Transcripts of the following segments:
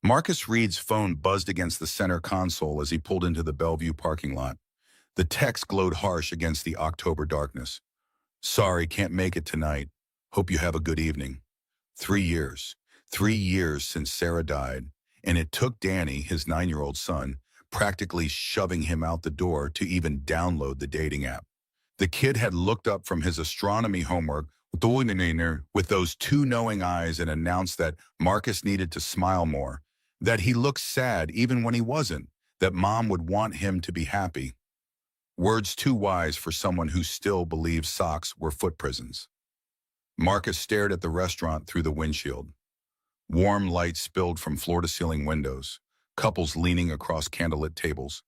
Marcus Reed's phone buzzed against the center console as he pulled into the Bellevue parking lot. The text glowed harsh against the October darkness. Sorry, can't make it tonight. Hope you have a good evening. 3 years. 3 years since Sarah died, and it took Danny, his 9-year-old son, practically shoving him out the door to even download the dating app. The kid had looked up from his astronomy homework with those two knowing eyes and announced that Marcus needed to smile more, that he looked sad even when he wasn't, that mom would want him to be happy. Words too wise for someone who still believes socks were foot prisons. Marcus stared at the restaurant through the windshield. Warm light spilled from floor-to-ceiling windows, couples leaning across candlelit tables,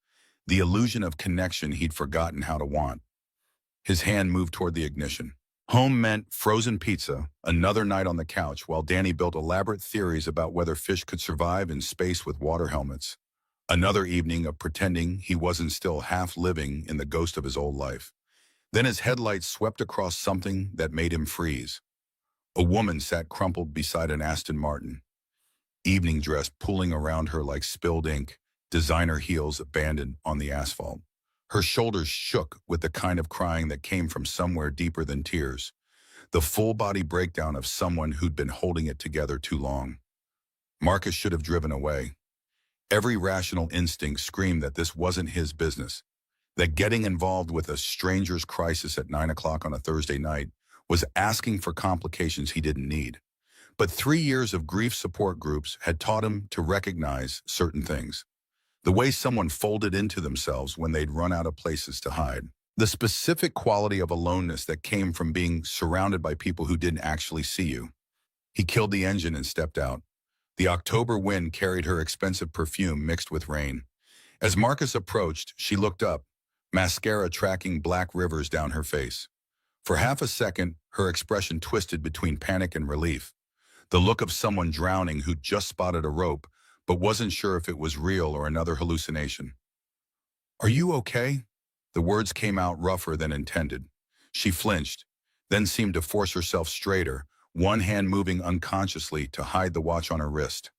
the illusion of connection he'd forgotten how to want. His hand moved toward the ignition. Home meant frozen pizza, another night on the couch while Danny built elaborate theories about whether fish could survive in space with water helmets. Another evening of pretending he wasn't still half living in the ghost of his old life. Then his headlights swept across something that made him freeze. A woman sat crumpled beside an Aston Martin, evening dress pooling around her like spilled ink, designer heels abandoned on the asphalt. Her shoulders shook with the kind of crying that came from somewhere deeper than tears, the full-body breakdown of someone who'd been holding it together too long. Marcus should have driven away. Every rational instinct screamed that this wasn't his business, that getting involved with a stranger's crisis at 9 o'clock on a Thursday night was asking for complications he didn't need. But 3 years of grief support groups had taught him to recognize certain things. The way someone folded into themselves when they'd run out of places to hide. The specific quality of aloneness that came from being surrounded by people who didn't actually see you. He killed the engine and stepped out. The October wind carried her expensive perfume mixed with rain. As Marcus approached, she looked up, mascara tracking black rivers down her face. For half a second, her expression twisted between panic and relief. The look of someone drowning who'd just spotted a rope, but wasn't sure if it was real or another hallucination. Are you okay? The words came out rougher than intended. She flinched, then seemed to force herself straighter, one hand moving unconsciously to hide the watch on her wrist.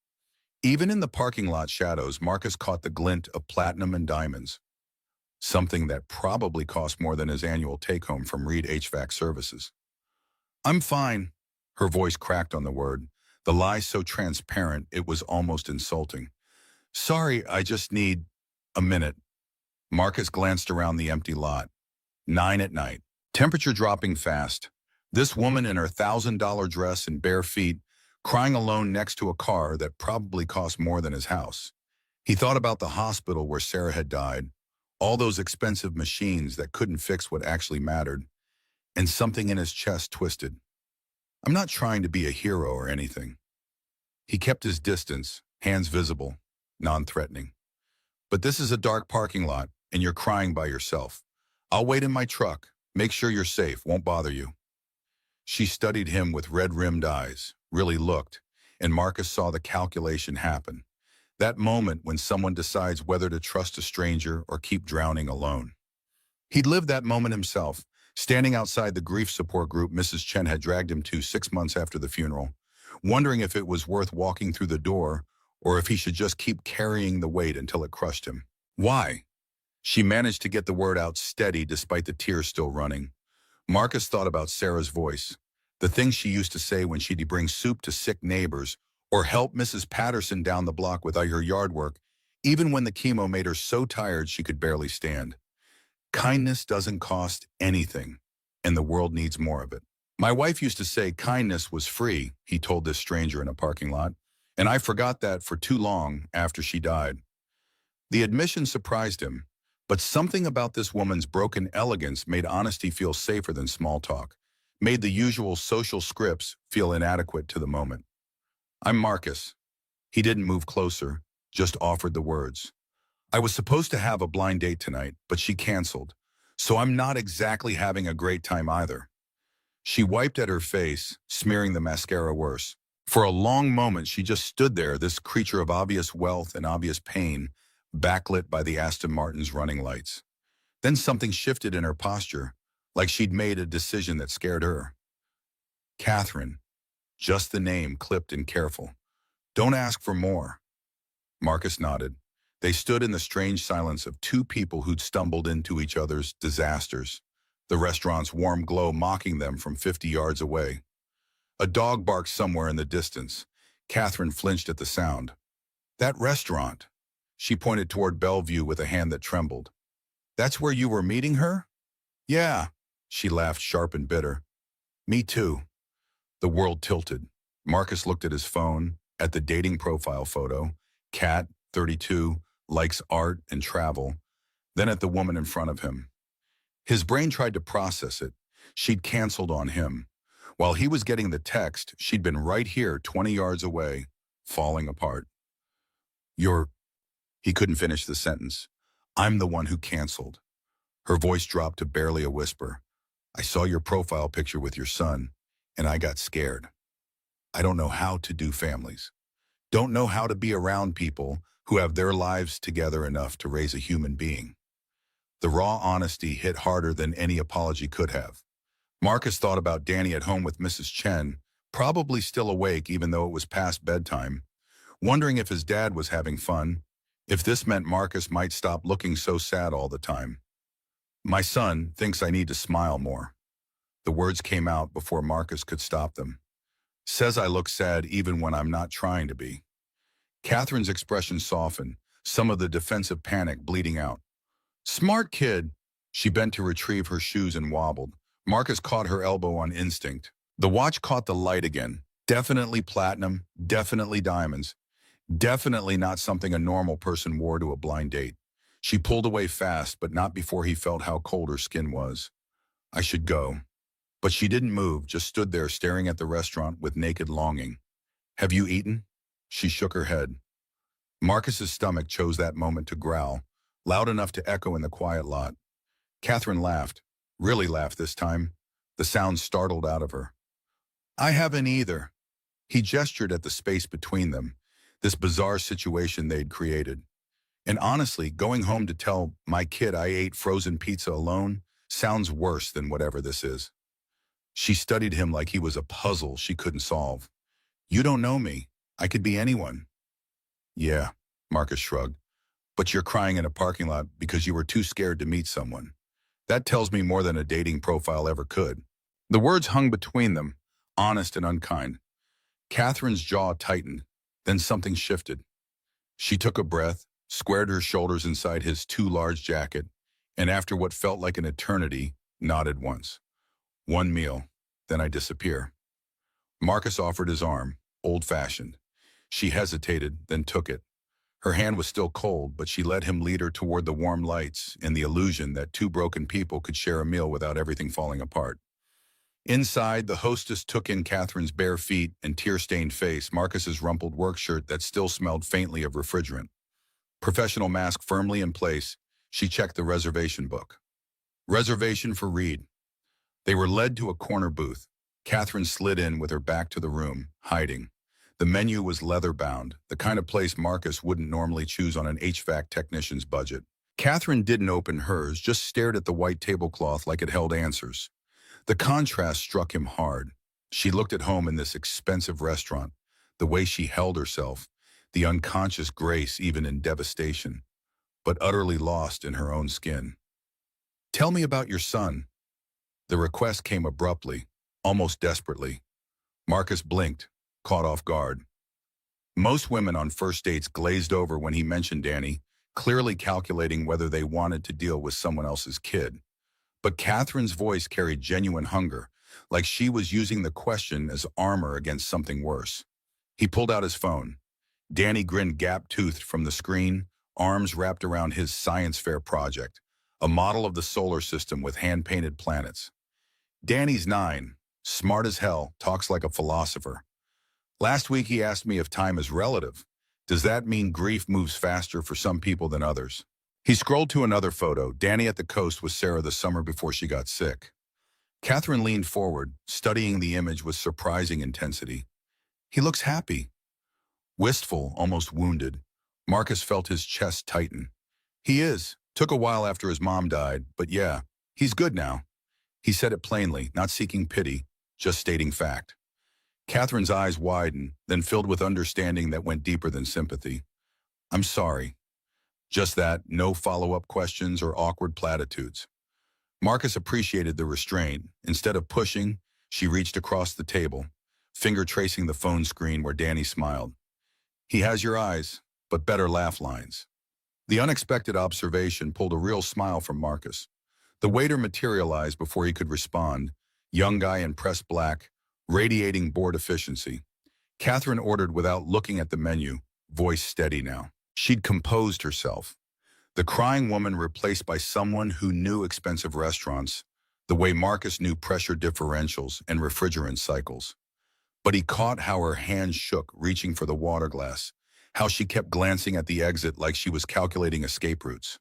Even in the parking lot shadows, Marcus caught the glint of platinum and diamonds, something that probably cost more than his annual take-home from Reed HVAC services. I'm fine, her voice cracked on the word, the lie so transparent it was almost insulting. Sorry, I just need a minute. Marcus glanced around the empty lot. 9 at night. Temperature dropping fast. This woman in her $1,000 dress and bare feet, crying alone next to a car that probably cost more than his house. He thought about the hospital where Sarah had died, all those expensive machines that couldn't fix what actually mattered, and something in his chest twisted. I'm not trying to be a hero or anything. He kept his distance, hands visible, non-threatening. But this is a dark parking lot, and you're crying by yourself. I'll wait in my truck. Make sure you're safe, won't bother you. She studied him with red-rimmed eyes, really looked, and Marcus saw the calculation happen. That moment when someone decides whether to trust a stranger or keep drowning alone. He'd lived that moment himself, standing outside the grief support group Mrs. Chen had dragged him to 6 months after the funeral, wondering if it was worth walking through the door or if he should just keep carrying the weight until it crushed him. Why? She managed to get the word out steady despite the tears still running. Marcus thought about Sarah's voice, the things she used to say when she'd bring soup to sick neighbors or help Mrs. Patterson down the block with her yard work, even when the chemo made her so tired she could barely stand. Kindness doesn't cost anything, and the world needs more of it. My wife used to say kindness was free, he told this stranger in a parking lot, and I forgot that for too long after she died. The admission surprised him, but something about this woman's broken elegance made honesty feel safer than small talk, made the usual social scripts feel inadequate to the moment. I'm Marcus. He didn't move closer, just offered the words. I was supposed to have a blind date tonight, but she canceled, so I'm not exactly having a great time either. She wiped at her face, smearing the mascara worse. For a long moment, she just stood there, this creature of obvious wealth and obvious pain, backlit by the Aston Martin's running lights. Then something shifted in her posture, like she'd made a decision that scared her. Catherine. Just the name, clipped and careful. Don't ask for more. Marcus nodded. They stood in the strange silence of two people who'd stumbled into each other's disasters, the restaurant's warm glow mocking them from 50 yards away. A dog barked somewhere in the distance. Catherine flinched at the sound. That restaurant. She pointed toward Bellevue with a hand that trembled. That's where you were meeting her? Yeah, she laughed, sharp and bitter. Me too. The world tilted. Marcus looked at his phone, at the dating profile photo, Cat, 32, likes art and travel, then at the woman in front of him. His brain tried to process it. She'd canceled on him. While he was getting the text, she'd been right here, 20 yards away, falling apart. You're... He couldn't finish the sentence. I'm the one who canceled. Her voice dropped to barely a whisper. I saw your profile picture with your son, and I got scared. I don't know how to do families. Don't know how to be around people who have their lives together enough to raise a human being. The raw honesty hit harder than any apology could have. Marcus thought about Danny at home with Mrs. Chen, probably still awake even though it was past bedtime, wondering if his dad was having fun, if this meant Marcus might stop looking so sad all the time. My son thinks I need to smile more. The words came out before Marcus could stop them. Says I look sad even when I'm not trying to be. Catherine's expression softened, some of the defensive panic bleeding out. Smart kid. She bent to retrieve her shoes and wobbled. Marcus caught her elbow on instinct. The watch caught the light again. Definitely platinum, definitely diamonds. Definitely not something a normal person wore to a blind date. She pulled away fast, but not before he felt how cold her skin was. I should go. But she didn't move, just stood there staring at the restaurant with naked longing. Have you eaten? She shook her head. Marcus's stomach chose that moment to growl, loud enough to echo in the quiet lot. Catherine laughed, really laughed this time. The sound startled out of her. I haven't either. He gestured at the space between them, this bizarre situation they'd created. And honestly, going home to tell my kid I ate frozen pizza alone sounds worse than whatever this is. She studied him like he was a puzzle she couldn't solve. You don't know me. I could be anyone. Yeah, Marcus shrugged. But you're crying in a parking lot because you were too scared to meet someone. That tells me more than a dating profile ever could. The words hung between them, honest and unkind. Catherine's jaw tightened, then something shifted. She took a breath, squared her shoulders inside his too large jacket, and after what felt like an eternity, nodded once. One meal, then I disappear. Marcus offered his arm, old-fashioned. She hesitated, then took it. Her hand was still cold, but she let him lead her toward the warm lights and the illusion that two broken people could share a meal without everything falling apart. Inside, the hostess took in Catherine's bare feet and tear-stained face, Marcus's rumpled work shirt that still smelled faintly of refrigerant. Professional mask firmly in place, she checked the reservation book. Reservation for Reed. They were led to a corner booth. Catherine slid in with her back to the room, hiding. The menu was leather-bound, the kind of place Marcus wouldn't normally choose on an HVAC technician's budget. Catherine didn't open hers, just stared at the white tablecloth like it held answers. The contrast struck him hard. She looked at home in this expensive restaurant, the way she held herself, the unconscious grace even in devastation, but utterly lost in her own skin. Tell me about your son. The request came abruptly, almost desperately. Marcus blinked, caught off guard. Most women on first dates glazed over when he mentioned Danny, clearly calculating whether they wanted to deal with someone else's kid. But Catherine's voice carried genuine hunger, like she was using the question as armor against something worse. He pulled out his phone. Danny grinned gap-toothed from the screen, arms wrapped around his science fair project, a model of the solar system with hand-painted planets. Danny's 9, smart as hell, talks like a philosopher. Last week he asked me if time is relative. Does that mean grief moves faster for some people than others? He scrolled to another photo. Danny at the coast with Sarah the summer before she got sick. Catherine leaned forward, studying the image with surprising intensity. He looks happy. Wistful, almost wounded. Marcus felt his chest tighten. He is. Took a while after his mom died, but yeah, he's good now. He said it plainly, not seeking pity, just stating fact. Catherine's eyes widened, then filled with understanding that went deeper than sympathy. I'm sorry. Just that, no follow-up questions or awkward platitudes. Marcus appreciated the restraint. Instead of pushing, she reached across the table, finger tracing the phone screen where Danny smiled. He has your eyes, but better laugh lines. The unexpected observation pulled a real smile from Marcus. The waiter materialized before he could respond, young guy in pressed black, radiating bored efficiency. Catherine ordered without looking at the menu, voice steady now. She'd composed herself. The crying woman replaced by someone who knew expensive restaurants, the way Marcus knew pressure differentials and refrigerant cycles. But he caught how her hands shook, reaching for the water glass, how she kept glancing at the exit like she was calculating escape routes.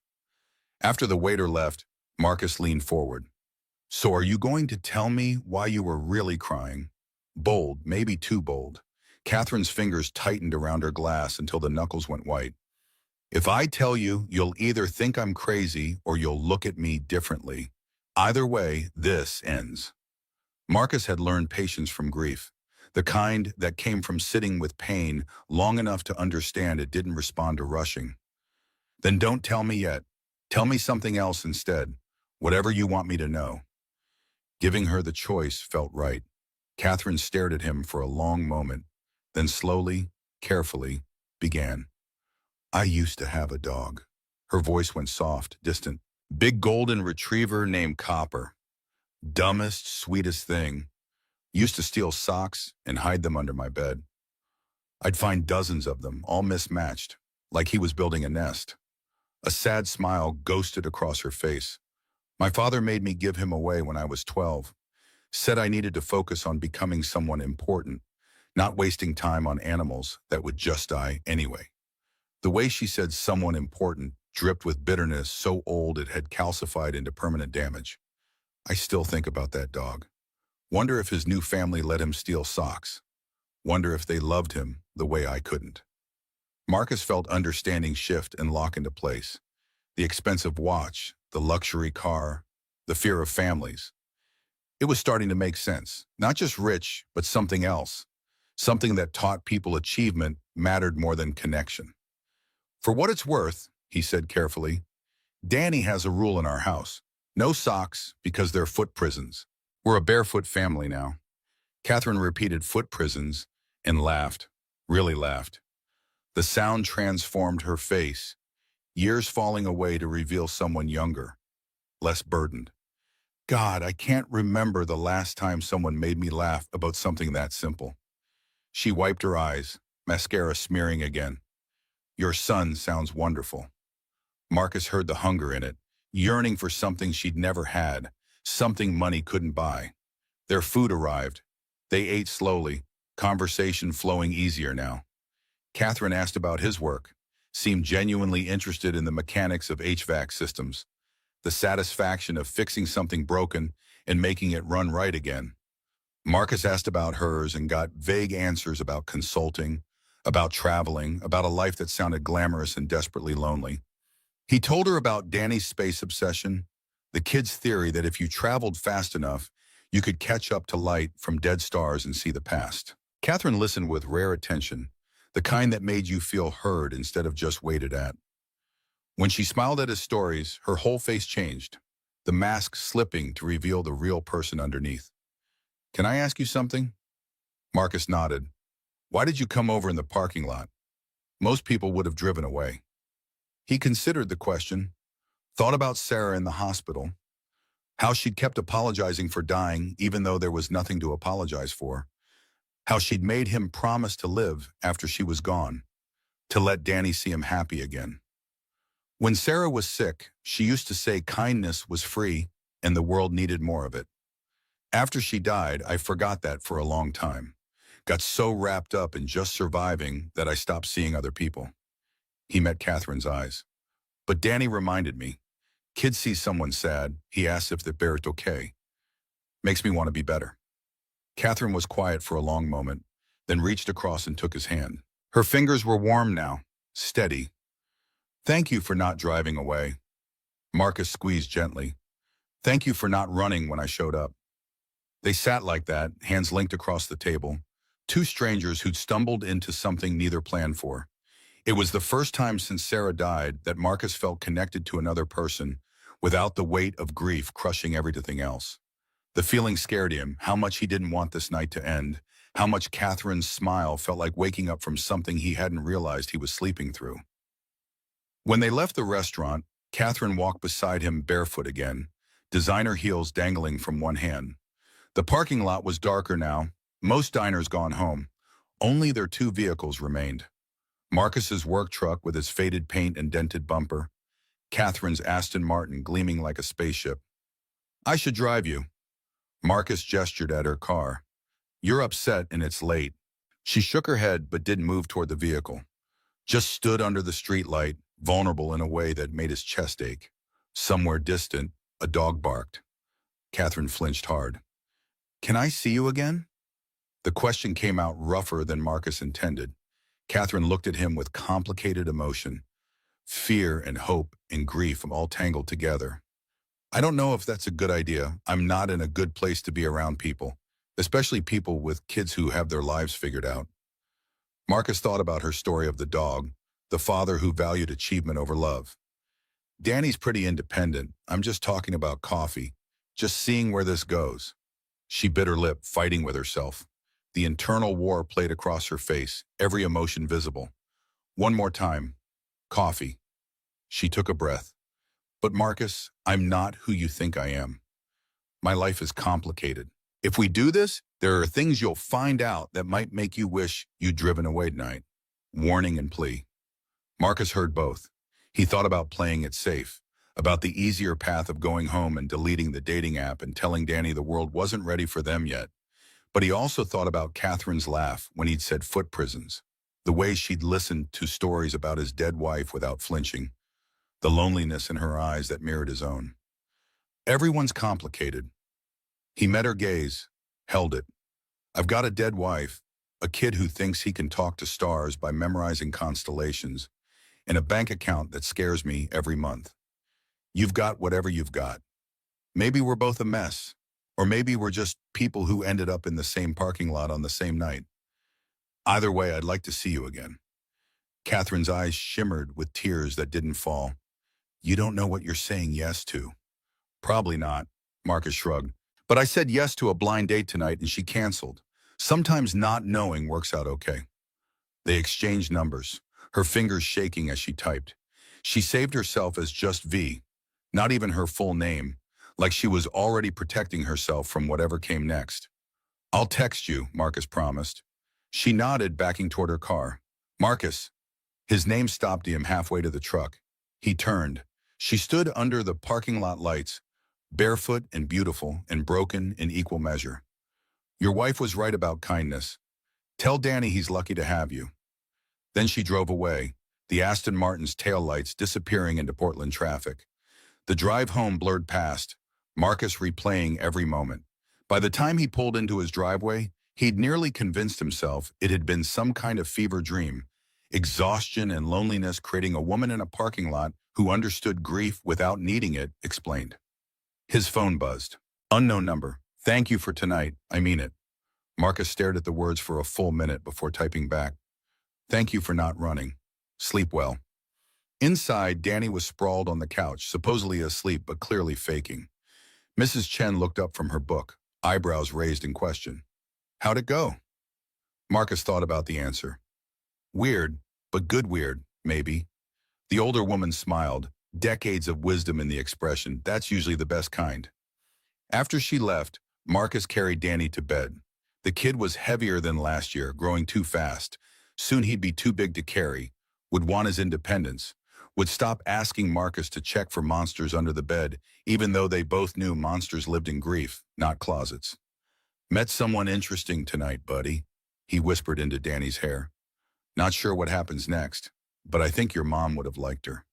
After the waiter left, Marcus leaned forward. So are you going to tell me why you were really crying? Bold, maybe too bold. Catherine's fingers tightened around her glass until the knuckles went white. If I tell you, you'll either think I'm crazy or you'll look at me differently. Either way, this ends. Marcus had learned patience from grief, the kind that came from sitting with pain long enough to understand it didn't respond to rushing. Then don't tell me yet. Tell me something else instead, whatever you want me to know. Giving her the choice felt right. Catherine stared at him for a long moment, then slowly, carefully, began. I used to have a dog. Her voice went soft, distant. Big golden retriever named Copper. Dumbest, sweetest thing. Used to steal socks and hide them under my bed. I'd find dozens of them, all mismatched, like he was building a nest. A sad smile ghosted across her face. My father made me give him away when I was 12. Said I needed to focus on becoming someone important, not wasting time on animals that would just die anyway. The way she said someone important dripped with bitterness so old it had calcified into permanent damage. I still think about that dog. Wonder if his new family let him steal socks. Wonder if they loved him the way I couldn't. Marcus felt understanding shift and lock into place. The expensive watch, the luxury car, the fear of families. It was starting to make sense. Not just rich, but something else. Something that taught people achievement mattered more than connection. For what it's worth, he said carefully, Danny has a rule in our house. No socks because they're foot prisons. We're a barefoot family now. Catherine repeated foot prisons and laughed, really laughed. The sound transformed her face, years falling away to reveal someone younger, less burdened. God, I can't remember the last time someone made me laugh about something that simple. She wiped her eyes, mascara smearing again. Your son sounds wonderful. Marcus heard the hunger in it, yearning for something she'd never had, something money couldn't buy. Their food arrived. They ate slowly, conversation flowing easier now. Catherine asked about his work, seemed genuinely interested in the mechanics of HVAC systems, the satisfaction of fixing something broken and making it run right again. Marcus asked about hers and got vague answers about consulting, about traveling, about a life that sounded glamorous and desperately lonely. He told her about Danny's space obsession, the kid's theory that if you traveled fast enough, you could catch up to light from dead stars and see the past. Catherine listened with rare attention, the kind that made you feel heard instead of just waited at. When she smiled at his stories, her whole face changed, the mask slipping to reveal the real person underneath. Can I ask you something? Marcus nodded. Why did you come over in the parking lot? Most people would have driven away. He considered the question, thought about Sarah in the hospital, how she'd kept apologizing for dying even though there was nothing to apologize for, how she'd made him promise to live after she was gone, to let Danny see him happy again. When Sarah was sick, she used to say kindness was free and the world needed more of it. After she died, I forgot that for a long time. Got so wrapped up in just surviving that I stopped seeing other people. He met Catherine's eyes. But Danny reminded me. Kids see someone sad, he asks if they're okay. Makes me want to be better. Catherine was quiet for a long moment, then reached across and took his hand. Her fingers were warm now, steady. Thank you for not driving away. Marcus squeezed gently. Thank you for not running when I showed up. They sat like that, hands linked across the table, two strangers who'd stumbled into something neither planned for. It was the first time since Sarah died that Marcus felt connected to another person without the weight of grief crushing everything else. The feeling scared him, how much he didn't want this night to end, how much Catherine's smile felt like waking up from something he hadn't realized he was sleeping through. When they left the restaurant, Catherine walked beside him barefoot again, designer heels dangling from one hand. The parking lot was darker now, most diners gone home. Only their two vehicles remained. Marcus's work truck with its faded paint and dented bumper, Catherine's Aston Martin gleaming like a spaceship. "I should drive you." Marcus gestured at her car. "You're upset and it's late." She shook her head but didn't move toward the vehicle. Just stood under the streetlight, vulnerable in a way that made his chest ache. Somewhere distant, a dog barked. Catherine flinched hard. "Can I see you again?" The question came out rougher than Marcus intended. Catherine looked at him with complicated emotion. Fear and hope and grief all tangled together. "I don't know if that's a good idea. I'm not in a good place to be around people, especially people with kids who have their lives figured out." Marcus thought about her story of the dog, the father who valued achievement over love. "Danny's pretty independent. I'm just talking about coffee, just seeing where this goes." She bit her lip, fighting with herself. The internal war played across her face, every emotion visible. One more time. Coffee. She took a breath. "But Marcus, I'm not who you think I am. My life is complicated. If we do this, there are things you'll find out that might make you wish you'd driven away tonight." Warning and plea. Marcus heard both. He thought about playing it safe, about the easier path of going home and deleting the dating app and telling Danny the world wasn't ready for them yet. But he also thought about Catherine's laugh when he'd said foot prisons, the way she'd listened to stories about his dead wife without flinching, the loneliness in her eyes that mirrored his own. Everyone's complicated. He met her gaze, held it. "I've got a dead wife, a kid who thinks he can talk to stars by memorizing constellations, and a bank account that scares me every month. You've got whatever you've got. Maybe we're both a mess, or maybe we're just people who ended up in the same parking lot on the same night. Either way, I'd like to see you again." Catherine's eyes shimmered with tears that didn't fall. "You don't know what you're saying yes to." "Probably not," Marcus shrugged. "But I said yes to a blind date tonight and she canceled. Sometimes not knowing works out okay." They exchanged numbers, her fingers shaking as she typed. She saved herself as just V, not even her full name, like she was already protecting herself from whatever came next. "I'll text you," Marcus promised. She nodded, backing toward her car. "Marcus." His name stopped him halfway to the truck. He turned. She stood under the parking lot lights, barefoot and beautiful and broken in equal measure. "Your wife was right about kindness. Tell Danny he's lucky to have you." Then she drove away, the Aston Martin's taillights disappearing into Portland traffic. The drive home blurred past, Marcus replaying every moment. By the time he pulled into his driveway, he'd nearly convinced himself it had been some kind of fever dream, exhaustion and loneliness creating a woman in a parking lot who understood grief without needing it, explained. His phone buzzed. "Unknown number. Thank you for tonight. I mean it." Marcus stared at the words for a full minute before typing back. "Thank you for not running. Sleep well." Inside, Danny was sprawled on the couch, supposedly asleep but clearly faking. Mrs. Chen looked up from her book, eyebrows raised in question. "How'd it go?" Marcus thought about the answer. "Weird, but good weird, maybe." The older woman smiled, decades of wisdom in the expression. "That's usually the best kind." After she left, Marcus carried Danny to bed. The kid was heavier than last year, growing too fast. Soon he'd be too big to carry, would want his independence, would stop asking Marcus to check for monsters under the bed, even though they both knew monsters lived in grief, not closets. "Met someone interesting tonight, buddy," he whispered into Danny's hair. "Not sure what happens next, but I think your mom would have liked her."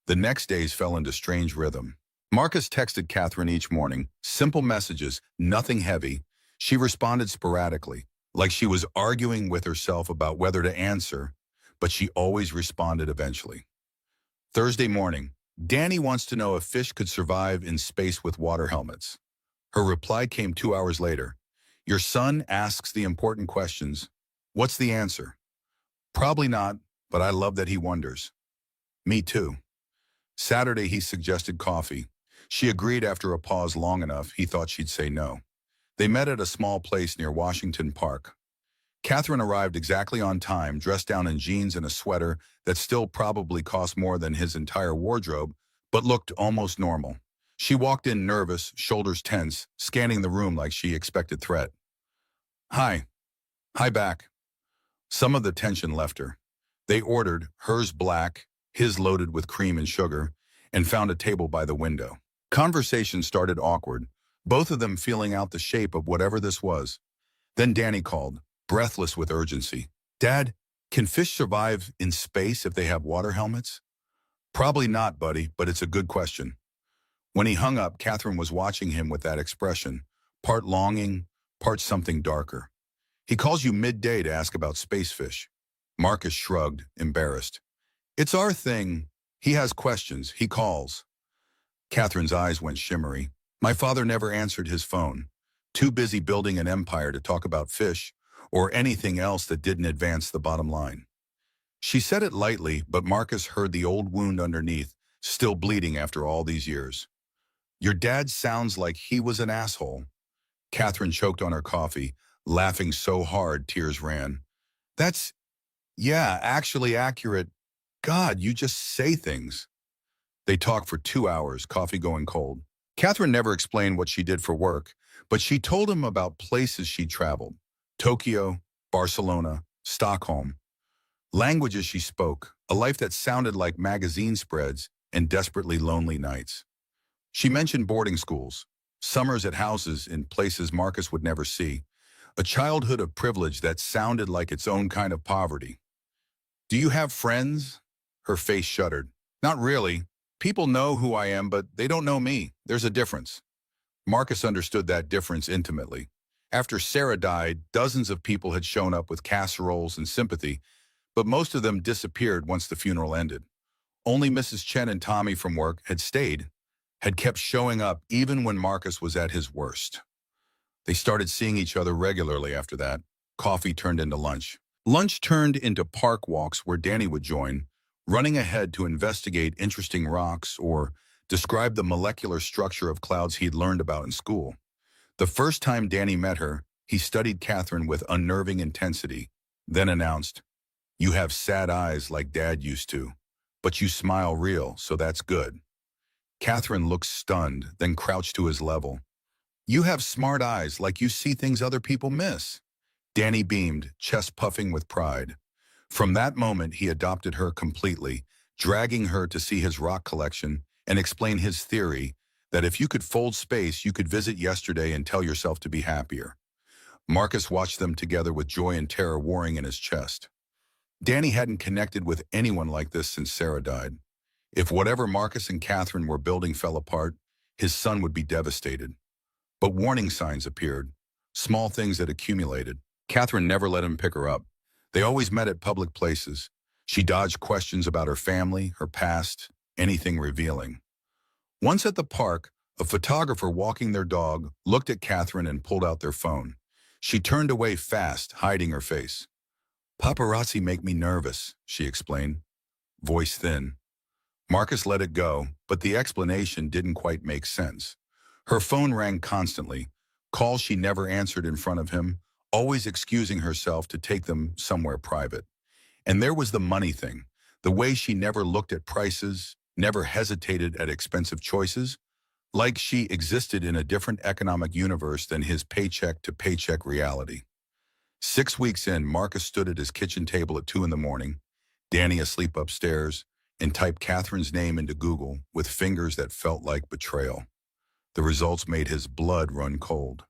The next days fell into strange rhythm. Marcus texted Catherine each morning, simple messages, nothing heavy. She responded sporadically, like she was arguing with herself about whether to answer, but she always responded eventually. Thursday morning, "Danny wants to know if fish could survive in space with water helmets." Her reply came 2 hours later. "Your son asks the important questions. What's the answer?" "Probably not, but I love that he wonders. Me too. Saturday, he suggested coffee. She agreed after a pause long enough he thought she'd say no. They met at a small place near Washington Park. Catherine arrived exactly on time, dressed down in jeans and a sweater that still probably cost more than his entire wardrobe, but looked almost normal. She walked in nervous, shoulders tense, scanning the room like she expected threat. Hi. Hi back. Some of the tension left her. They ordered, hers black, his loaded with cream and sugar, and found a table by the window. Conversation started awkward, both of them feeling out the shape of whatever this was. Then Danny called, breathless with urgency. Dad, can fish survive in space if they have water helmets? Probably not, buddy, but it's a good question. When he hung up, Catherine was watching him with that expression, part longing, part something darker. He calls you midday to ask about space fish. Marcus shrugged, embarrassed. It's our thing. He has questions. He calls. Catherine's eyes went shimmery. My father never answered his phone. Too busy building an empire to talk about fish or anything else that didn't advance the bottom line. She said it lightly, but Marcus heard the old wound underneath, still bleeding after all these years. Your dad sounds like he was an asshole. Catherine choked on her coffee, laughing so hard tears ran. That's, yeah, actually accurate. God, you just say things. They talked for 2 hours, coffee going cold. Catherine never explained what she did for work, but she told him about places she traveled. Tokyo, Barcelona, Stockholm. Languages she spoke, a life that sounded like magazine spreads and desperately lonely nights. She mentioned boarding schools, summers at houses in places Marcus would never see, a childhood of privilege that sounded like its own kind of poverty. Do you have friends? Her face shuddered. Not really. People know who I am, but they don't know me. There's a difference. Marcus understood that difference intimately. After Sarah died, dozens of people had shown up with casseroles and sympathy, but most of them disappeared once the funeral ended. Only Mrs. Chen and Tommy from work had stayed, had kept showing up even when Marcus was at his worst. They started seeing each other regularly after that. Coffee turned into lunch. Lunch turned into park walks where Danny would join, running ahead to investigate interesting rocks or describe the molecular structure of clouds he'd learned about in school. The first time Danny met her, he studied Catherine with unnerving intensity, then announced, "You have sad eyes like Dad used to, but you smile real, so that's good." Catherine looked stunned, then crouched to his level. "You have smart eyes like you see things other people miss." Danny beamed, chest puffing with pride. From that moment, he adopted her completely, dragging her to see his rock collection and explain his theory that if you could fold space, you could visit yesterday and tell yourself to be happier. Marcus watched them together with joy and terror warring in his chest. Danny hadn't connected with anyone like this since Sarah died. If whatever Marcus and Catherine were building fell apart, his son would be devastated. But warning signs appeared, small things that accumulated. Catherine never let him pick her up. They always met at public places. She dodged questions about her family, her past, anything revealing. Once at the park, a photographer walking their dog looked at Catherine and pulled out their phone. She turned away fast, hiding her face. "Paparazzi make me nervous," she explained, voice thin. Marcus let it go, but the explanation didn't quite make sense. Her phone rang constantly, calls she never answered in front of him, always excusing herself to take them somewhere private. And there was the money thing, the way she never looked at prices, never hesitated at expensive choices, like she existed in a different economic universe than his paycheck-to-paycheck reality. 6 weeks in, Marcus stood at his kitchen table at 2 in the morning, Danny asleep upstairs, and typed Catherine's name into Google with fingers that felt like betrayal. The results made his blood run cold.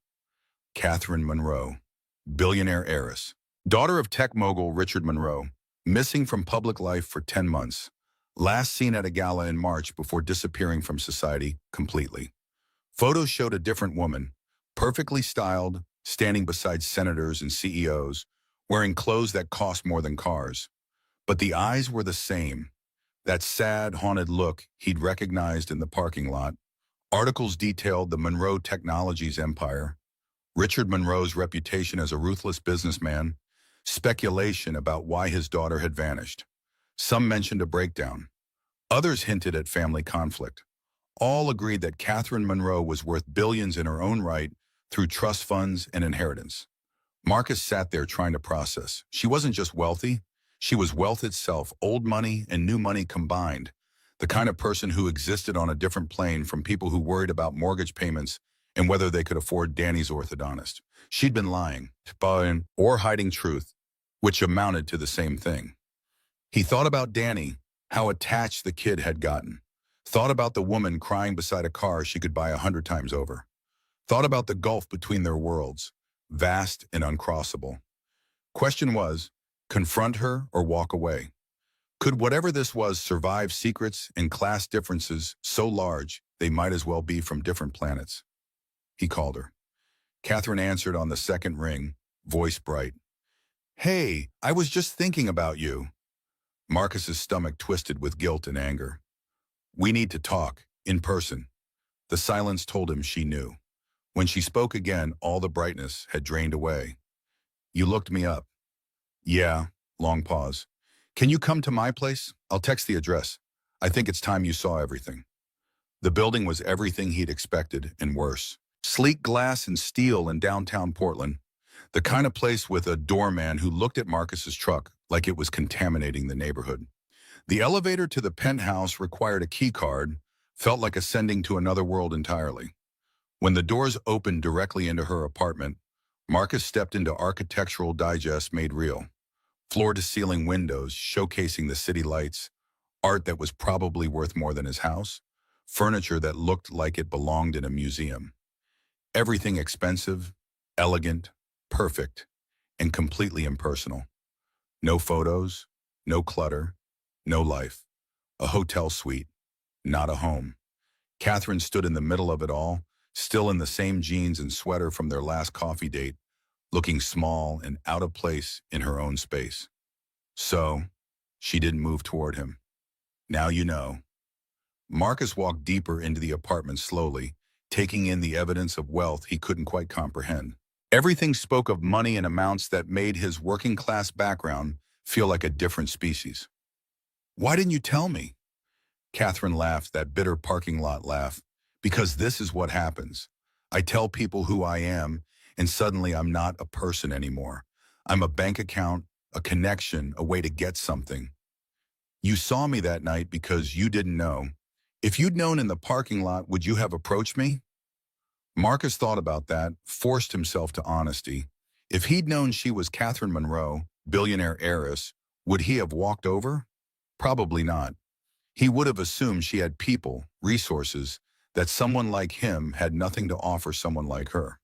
Catherine Monroe, billionaire heiress, daughter of tech mogul Richard Monroe, missing from public life for 10 months, last seen at a gala in March before disappearing from society completely. Photos showed a different woman, perfectly styled, standing beside senators and CEOs, wearing clothes that cost more than cars. But the eyes were the same, that sad, haunted look he'd recognized in the parking lot. Articles detailed the Monroe Technologies empire, Richard Monroe's reputation as a ruthless businessman, speculation about why his daughter had vanished. Some mentioned a breakdown. Others hinted at family conflict. All agreed that Catherine Monroe was worth billions in her own right through trust funds and inheritance. Marcus sat there trying to process. She wasn't just wealthy, she was wealth itself, old money and new money combined. The kind of person who existed on a different plane from people who worried about mortgage payments and whether they could afford Danny's orthodontist. She'd been lying, or hiding truth, which amounted to the same thing. He thought about Danny, how attached the kid had gotten. Thought about the woman crying beside a car she could buy 100 times over. Thought about the gulf between their worlds, vast and uncrossable. Question was, confront her or walk away? Could whatever this was survive secrets and class differences so large they might as well be from different planets? He called her. Catherine answered on the second ring, voice bright. Hey, I was just thinking about you. Marcus's stomach twisted with guilt and anger. We need to talk, in person. The silence told him she knew. When she spoke again, all the brightness had drained away. You looked me up. Yeah, long pause. Can you come to my place? I'll text the address. I think it's time you saw everything. The building was everything he'd expected and worse. Sleek glass and steel in downtown Portland. The kind of place with a doorman who looked at Marcus's truck like it was contaminating the neighborhood. The elevator to the penthouse required a key card, felt like ascending to another world entirely. When the doors opened directly into her apartment, Marcus stepped into Architectural Digest made real. Floor-to-ceiling windows showcasing the city lights, art that was probably worth more than his house, furniture that looked like it belonged in a museum. Everything expensive, elegant, perfect, and completely impersonal. No photos, no clutter, no life. A hotel suite, not a home. Catherine stood in the middle of it all, still in the same jeans and sweater from their last coffee date, looking small and out of place in her own space. So, she didn't move toward him. Now you know. Marcus walked deeper into the apartment slowly, taking in the evidence of wealth he couldn't quite comprehend. Everything spoke of money in amounts that made his working-class background feel like a different species. Why didn't you tell me? Catherine laughed, that bitter parking lot laugh. Because this is what happens. I tell people who I am, and suddenly I'm not a person anymore. I'm a bank account, a connection, a way to get something. You saw me that night because you didn't know. If you'd known in the parking lot, would you have approached me? Marcus thought about that, forced himself to honesty. If he'd known she was Catherine Monroe, billionaire heiress, would he have walked over? Probably not. He would have assumed she had people, resources, that someone like him had nothing to offer someone like her.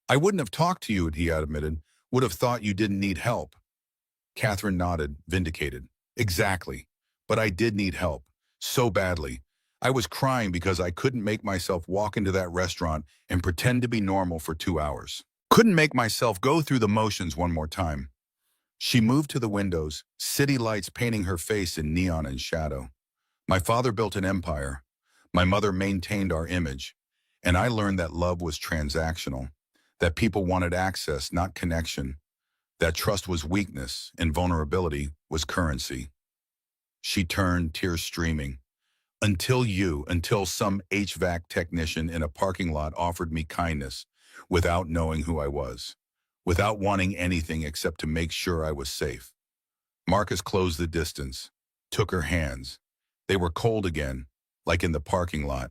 I wouldn't have talked to you, he admitted, would have thought you didn't need help. Catherine nodded, vindicated. Exactly. But I did need help. So badly. I was crying because I couldn't make myself walk into that restaurant and pretend to be normal for 2 hours. Couldn't make myself go through the motions one more time. She moved to the windows, city lights painting her face in neon and shadow. My father built an empire. My mother maintained our image. And I learned that love was transactional, that people wanted access, not connection, that trust was weakness and vulnerability was currency. She turned, tears streaming. Until some HVAC technician in a parking lot offered me kindness without knowing who I was, without wanting anything except to make sure I was safe. Marcus closed the distance, took her hands. They were cold again, like in the parking lot.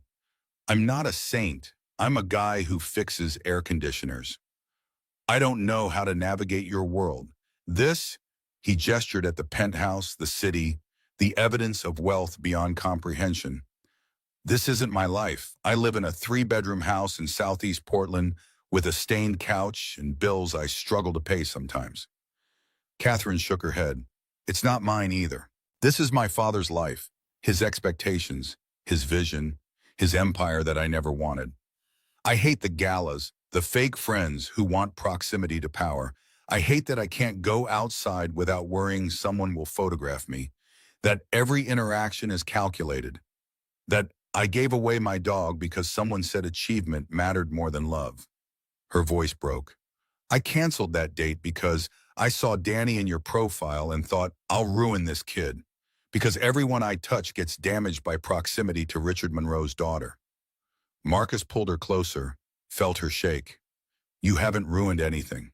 I'm not a saint. I'm a guy who fixes air conditioners. I don't know how to navigate your world. This, he gestured at the penthouse, the city, the evidence of wealth beyond comprehension. This isn't my life. I live in a 3-bedroom house in Southeast Portland with a stained couch and bills I struggle to pay sometimes. Catherine shook her head. It's not mine either. This is my father's life, his expectations, his vision, his empire that I never wanted. I hate the galas, the fake friends who want proximity to power. I hate that I can't go outside without worrying someone will photograph me, that every interaction is calculated, that I gave away my dog because someone said achievement mattered more than love. Her voice broke. I canceled that date because I saw Danny in your profile and thought, I'll ruin this kid. Because everyone I touch gets damaged by proximity to Richard Monroe's daughter. Marcus pulled her closer, felt her shake. You haven't ruined anything.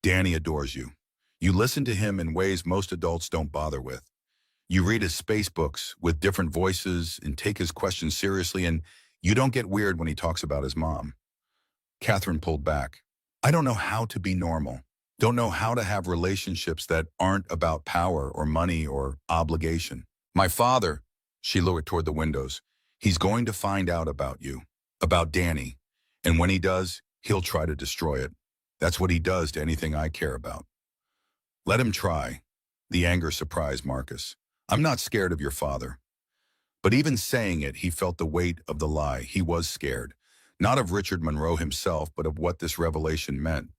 Danny adores you. You listen to him in ways most adults don't bother with. You read his space books with different voices and take his questions seriously, and you don't get weird when he talks about his mom. Catherine pulled back. I don't know how to be normal. Don't know how to have relationships that aren't about power or money or obligation. My father, she looked toward the windows, he's going to find out about you, about Danny. And when he does, he'll try to destroy it. That's what he does to anything I care about. Let him try. The anger surprised Marcus. I'm not scared of your father. But even saying it, he felt the weight of the lie. He was scared. Not of Richard Monroe himself, but of what this revelation meant.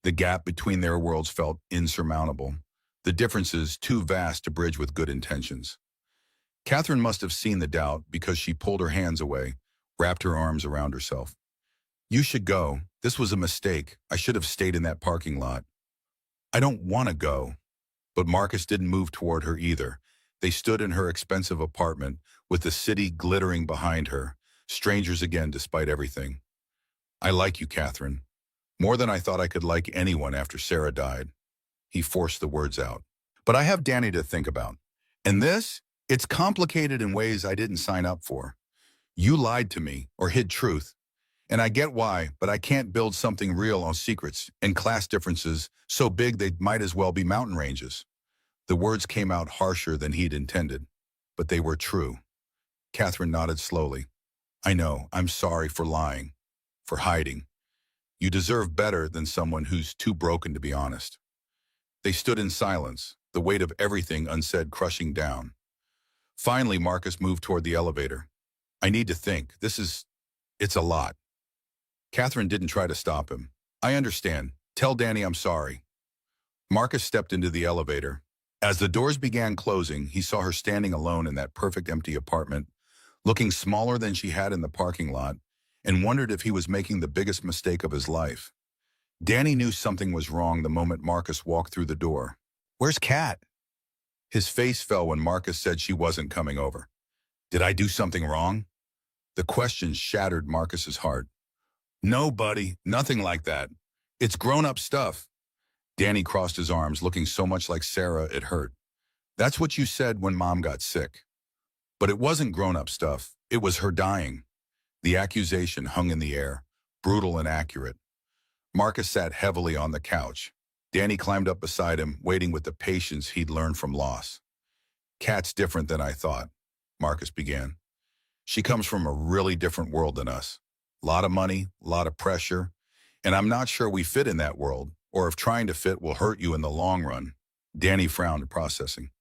The gap between their worlds felt insurmountable. The differences too vast to bridge with good intentions. Catherine must have seen the doubt because she pulled her hands away, wrapped her arms around herself. You should go. This was a mistake. I should have stayed in that parking lot. I don't want to go. But Marcus didn't move toward her either. They stood in her expensive apartment with the city glittering behind her, strangers again despite everything. I like you, Catherine. More than I thought I could like anyone after Sarah died. He forced the words out. But I have Danny to think about. And this, it's complicated in ways I didn't sign up for. You lied to me or hid truth. And I get why, but I can't build something real on secrets and class differences so big they might as well be mountain ranges. The words came out harsher than he'd intended, but they were true. Catherine nodded slowly. I know, I'm sorry for lying, for hiding. You deserve better than someone who's too broken to be honest. They stood in silence, the weight of everything unsaid crushing down. Finally, Marcus moved toward the elevator. I need to think. It's a lot. Catherine didn't try to stop him. I understand. Tell Danny I'm sorry. Marcus stepped into the elevator. As the doors began closing, he saw her standing alone in that perfect empty apartment, looking smaller than she had in the parking lot, and wondered if he was making the biggest mistake of his life. Danny knew something was wrong the moment Marcus walked through the door. Where's Kat? His face fell when Marcus said she wasn't coming over. Did I do something wrong? The question shattered Marcus's heart. No, buddy, nothing like that. It's grown-up stuff. Danny crossed his arms, looking so much like Sarah it hurt. That's what you said when Mom got sick. But it wasn't grown-up stuff. It was her dying. The accusation hung in the air, brutal and accurate. Marcus sat heavily on the couch. Danny climbed up beside him, waiting with the patience he'd learned from loss. Kat's different than I thought, Marcus began. She comes from a really different world than us. Lot of money, lot of pressure, and I'm not sure we fit in that world, or if trying to fit will hurt you in the long run. Danny frowned, processing.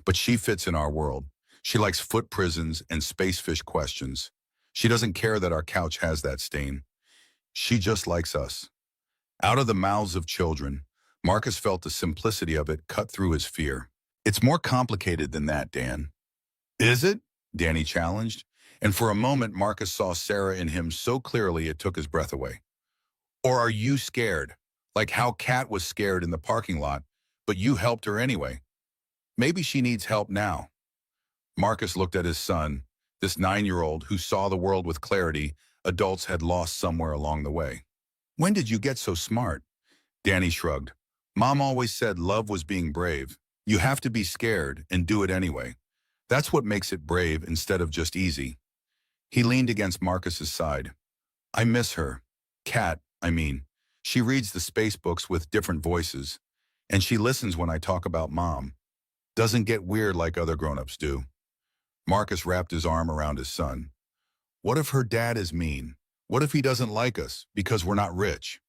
But she fits in our world. She likes foot prisons and spacefish questions. She doesn't care that our couch has that stain. She just likes us. Out of the mouths of children, Marcus felt the simplicity of it cut through his fear. It's more complicated than that, Dan. Is it? Danny challenged. And for a moment, Marcus saw Sarah in him so clearly it took his breath away. Or are you scared? Like how Kat was scared in the parking lot, but you helped her anyway. Maybe she needs help now. Marcus looked at his son, this 9-year-old who saw the world with clarity adults had lost somewhere along the way. When did you get so smart? Danny shrugged. Mom always said love was being brave. You have to be scared and do it anyway. That's what makes it brave instead of just easy. He leaned against Marcus's side. I miss her. Kat, I mean. She reads the space books with different voices, and she listens when I talk about Mom. Doesn't get weird like other grown-ups do. Marcus wrapped his arm around his son. What if her dad is mean? What if he doesn't like us because we're not rich?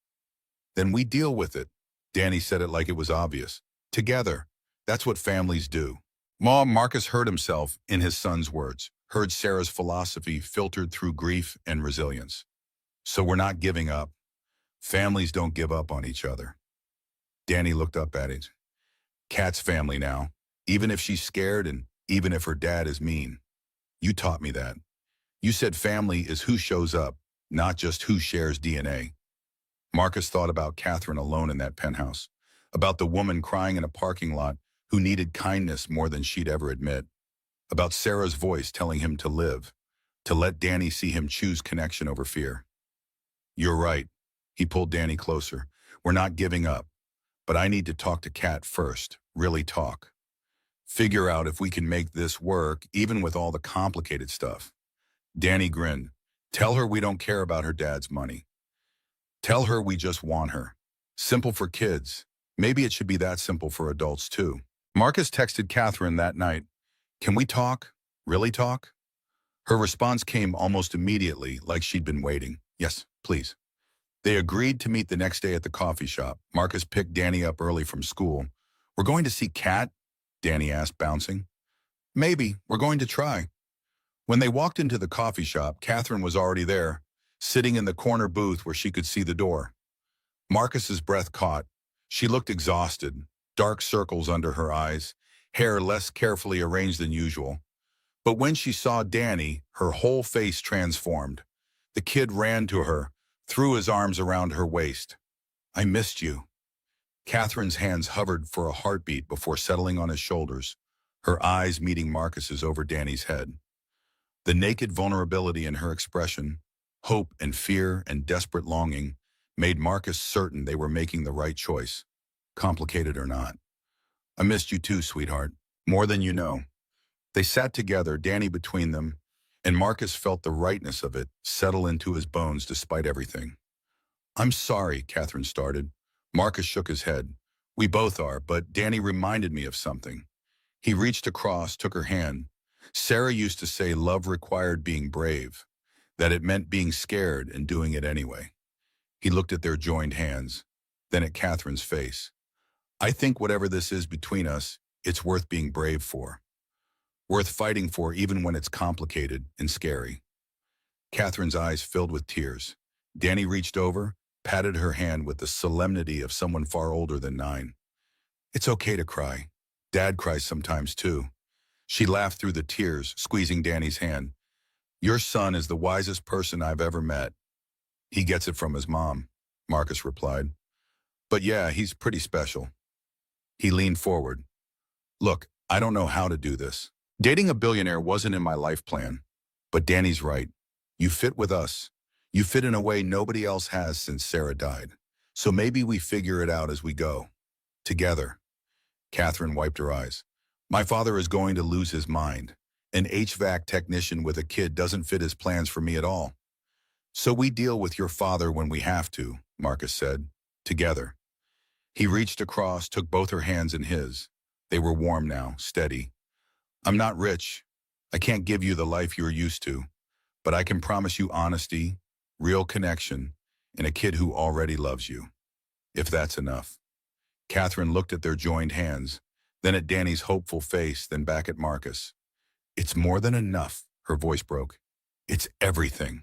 Then we deal with it. Danny said it like it was obvious. Together. That's what families do. Marcus heard himself in his son's words, heard Sarah's philosophy filtered through grief and resilience. So we're not giving up. Families don't give up on each other. Danny looked up at it. Kat's family now, even if she's scared and even if her dad is mean. You taught me that. You said family is who shows up, not just who shares DNA. Marcus thought about Catherine alone in that penthouse, about the woman crying in a parking lot who needed kindness more than she'd ever admit. about Sarah's voice telling him to live, to let Danny see him choose connection over fear. You're right. He pulled Danny closer. We're not giving up, but I need to talk to Kat first, really talk. Figure out if we can make this work, even with all the complicated stuff. Danny grinned. Tell her we don't care about her dad's money. Tell her we just want her. Simple for kids. Maybe it should be that simple for adults too. Marcus texted Catherine that night. Can we talk? Really talk? Her response came almost immediately, like she'd been waiting. Yes, please. They agreed to meet the next day at the coffee shop. Marcus picked Danny up early from school. We're going to see Kat? Danny asked, bouncing. Maybe. We're going to try. When they walked into the coffee shop, Catherine was already there, sitting in the corner booth where she could see the door. Marcus's breath caught. She looked exhausted, dark circles under her eyes, hair less carefully arranged than usual. But when she saw Danny, her whole face transformed. The kid ran to her, threw his arms around her waist. I missed you. Catherine's hands hovered for a heartbeat before settling on his shoulders, her eyes meeting Marcus's over Danny's head. The naked vulnerability in her expression, hope and fear and desperate longing, made Marcus certain they were making the right choice, complicated or not. I missed you too, sweetheart, more than you know. They sat together, Danny between them, and Marcus felt the rightness of it settle into his bones despite everything. I'm sorry, Catherine started. Marcus shook his head. We both are, but Danny reminded me of something. He reached across, took her hand. Sarah used to say love required being brave, that it meant being scared and doing it anyway. He looked at their joined hands, then at Catherine's face. I think whatever this is between us, it's worth being brave for. Worth fighting for even when it's complicated and scary. Catherine's eyes filled with tears. Danny reached over, patted her hand with the solemnity of someone far older than 9. It's okay to cry. Dad cries sometimes too. She laughed through the tears, squeezing Danny's hand. Your son is the wisest person I've ever met. He gets it from his mom, Marcus replied. But yeah, he's pretty special. He leaned forward. Look, I don't know how to do this. Dating a billionaire wasn't in my life plan. But Danny's right. You fit with us. You fit in a way nobody else has since Sarah died. So maybe we figure it out as we go. Together. Catherine wiped her eyes. My father is going to lose his mind. An HVAC technician with a kid doesn't fit his plans for me at all. So we deal with your father when we have to, Marcus said. Together. He reached across, took both her hands in his. They were warm now, steady. I'm not rich. I can't give you the life you're used to. But I can promise you honesty, real connection, and a kid who already loves you. If that's enough. Catherine looked at their joined hands, then at Danny's hopeful face, then back at Marcus. It's more than enough, her voice broke. It's everything.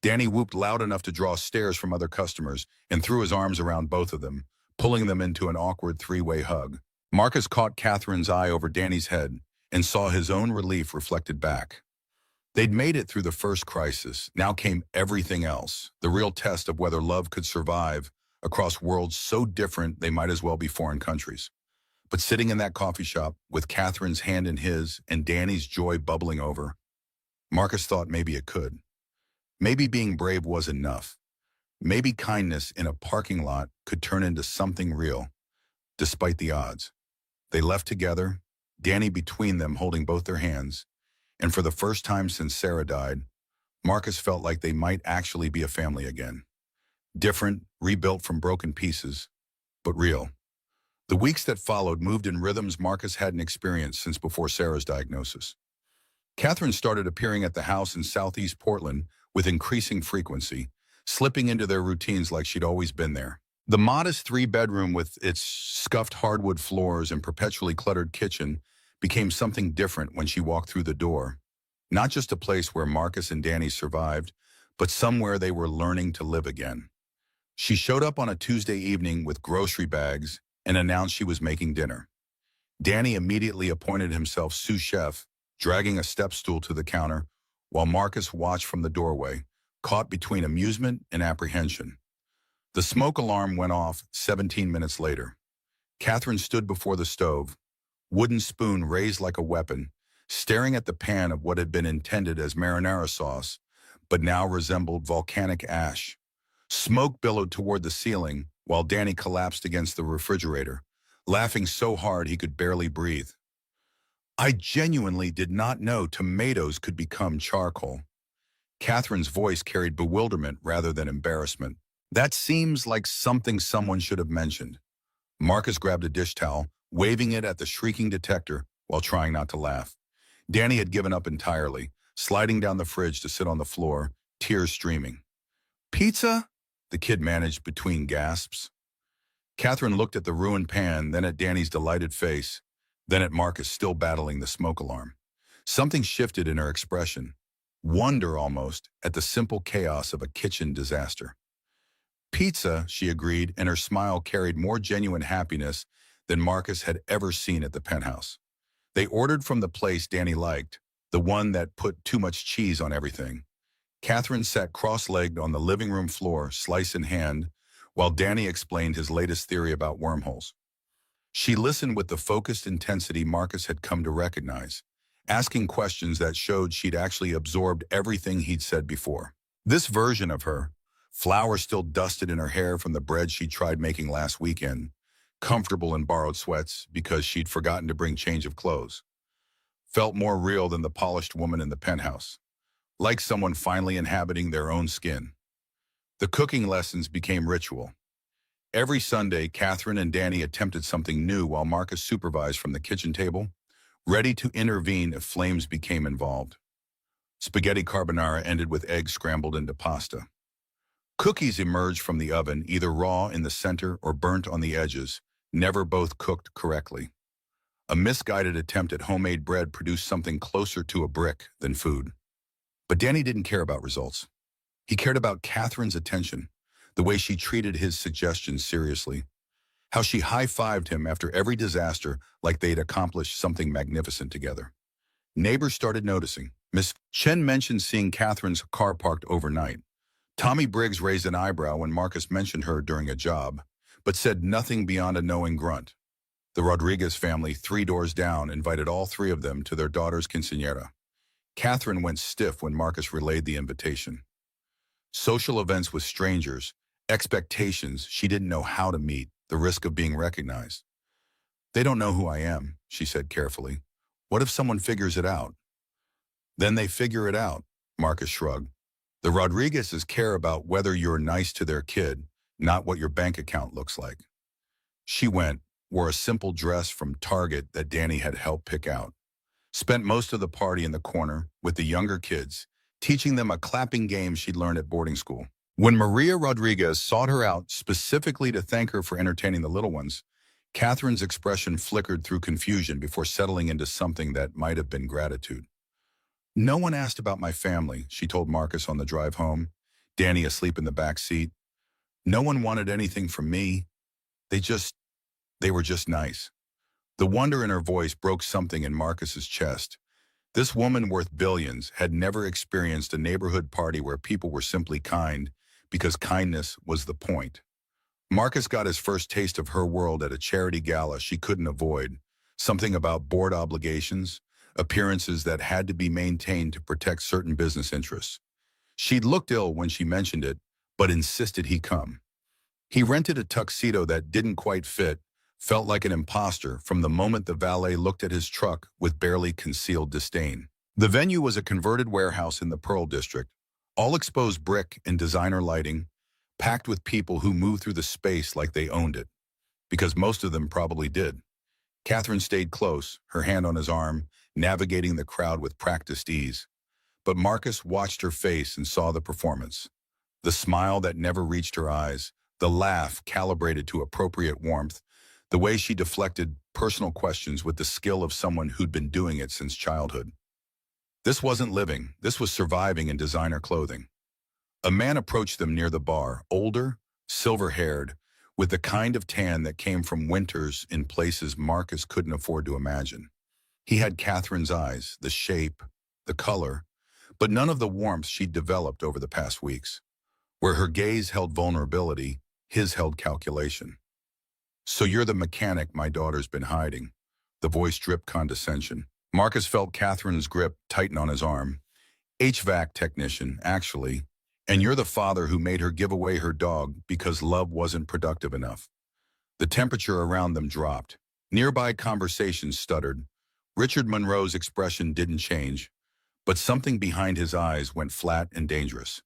Danny whooped loud enough to draw stares from other customers and threw his arms around both of them, pulling them into an awkward three-way hug. Marcus caught Catherine's eye over Danny's head and saw his own relief reflected back. They'd made it through the first crisis. Now came everything else, the real test of whether love could survive across worlds so different they might as well be foreign countries. But sitting in that coffee shop, with Catherine's hand in his and Danny's joy bubbling over, Marcus thought maybe it could. Maybe being brave was enough. Maybe kindness in a parking lot could turn into something real, despite the odds. They left together, Danny between them holding both their hands, and for the first time since Sarah died, Marcus felt like they might actually be a family again. Different, rebuilt from broken pieces, but real. The weeks that followed moved in rhythms Marcus hadn't experienced since before Sarah's diagnosis. Catherine started appearing at the house in southeast Portland with increasing frequency, slipping into their routines like she'd always been there. The modest 3-bedroom with its scuffed hardwood floors and perpetually cluttered kitchen became something different when she walked through the door. Not just a place where Marcus and Danny survived, but somewhere they were learning to live again. She showed up on a Tuesday evening with grocery bags and announced she was making dinner. Danny immediately appointed himself sous chef, dragging a step stool to the counter, while Marcus watched from the doorway, caught between amusement and apprehension. The smoke alarm went off 17 minutes later. Catherine stood before the stove, wooden spoon raised like a weapon, staring at the pan of what had been intended as marinara sauce, but now resembled volcanic ash. Smoke billowed toward the ceiling while Danny collapsed against the refrigerator, laughing so hard he could barely breathe. I genuinely did not know tomatoes could become charcoal. Catherine's voice carried bewilderment rather than embarrassment. That seems like something someone should have mentioned. Marcus grabbed a dish towel, waving it at the shrieking detector while trying not to laugh. Danny had given up entirely, sliding down the fridge to sit on the floor, tears streaming. Pizza? The kid managed between gasps. Catherine looked at the ruined pan, then at Danny's delighted face, then at Marcus still battling the smoke alarm. Something shifted in her expression. Wonder almost at the simple chaos of a kitchen disaster. Pizza, she agreed, and her smile carried more genuine happiness than Marcus had ever seen at the penthouse. They ordered from the place Danny liked, the one that put too much cheese on everything. Catherine sat cross-legged on the living room floor, slice in hand, while Danny explained his latest theory about wormholes. She listened with the focused intensity Marcus had come to recognize, asking questions that showed she'd actually absorbed everything he'd said before. This version of her, flour still dusted in her hair from the bread she tried making last weekend, comfortable in borrowed sweats because she'd forgotten to bring change of clothes, felt more real than the polished woman in the penthouse, like someone finally inhabiting their own skin. The cooking lessons became ritual. Every Sunday, Catherine and Danny attempted something new while Marcus supervised from the kitchen table, ready to intervene if flames became involved. Spaghetti carbonara ended with eggs scrambled into pasta. Cookies emerged from the oven, either raw in the center or burnt on the edges, never both cooked correctly. A misguided attempt at homemade bread produced something closer to a brick than food. But Danny didn't care about results. He cared about Catherine's attention, the way she treated his suggestions seriously, how she high-fived him after every disaster like they'd accomplished something magnificent together. Neighbors started noticing. Miss Chen mentioned seeing Catherine's car parked overnight. Tommy Briggs raised an eyebrow when Marcus mentioned her during a job, but said nothing beyond a knowing grunt. The Rodriguez family, 3 doors down, invited all 3 of them to their daughter's quinceañera. Catherine went stiff when Marcus relayed the invitation. Social events with strangers, expectations she didn't know how to meet, the risk of being recognized. They don't know who I am, she said carefully. What if someone figures it out? Then they figure it out, Marcus shrugged. The Rodriguezes care about whether you're nice to their kid, not what your bank account looks like. She went, wore a simple dress from Target that Danny had helped pick out. Spent most of the party in the corner with the younger kids, teaching them a clapping game she'd learned at boarding school. When Maria Rodriguez sought her out specifically to thank her for entertaining the little ones, Catherine's expression flickered through confusion before settling into something that might have been gratitude. No one asked about my family, she told Marcus on the drive home, Danny asleep in the back seat. No one wanted anything from me. They were just nice. The wonder in her voice broke something in Marcus's chest. This woman worth billions had never experienced a neighborhood party where people were simply kind because kindness was the point. Marcus got his first taste of her world at a charity gala she couldn't avoid, something about board obligations, appearances that had to be maintained to protect certain business interests. She'd looked ill when she mentioned it, but insisted he come. He rented a tuxedo that didn't quite fit, felt like an imposter from the moment the valet looked at his truck with barely concealed disdain. The venue was a converted warehouse in the Pearl District, all exposed brick and designer lighting, packed with people who moved through the space like they owned it, because most of them probably did. Catherine stayed close, her hand on his arm, navigating the crowd with practiced ease. But Marcus watched her face and saw the performance. The smile that never reached her eyes, the laugh calibrated to appropriate warmth, the way she deflected personal questions with the skill of someone who'd been doing it since childhood. This wasn't living, this was surviving in designer clothing. A man approached them near the bar, older, silver-haired, with the kind of tan that came from winters in places Marcus couldn't afford to imagine. He had Catherine's eyes, the shape, the color, but none of the warmth she'd developed over the past weeks. Where her gaze held vulnerability, his held calculation. So you're the mechanic my daughter's been hiding. The voice dripped condescension. Marcus felt Catherine's grip tighten on his arm. HVAC technician, actually. And you're the father who made her give away her dog because love wasn't productive enough. The temperature around them dropped. Nearby conversations stuttered. Richard Monroe's expression didn't change, but something behind his eyes went flat and dangerous.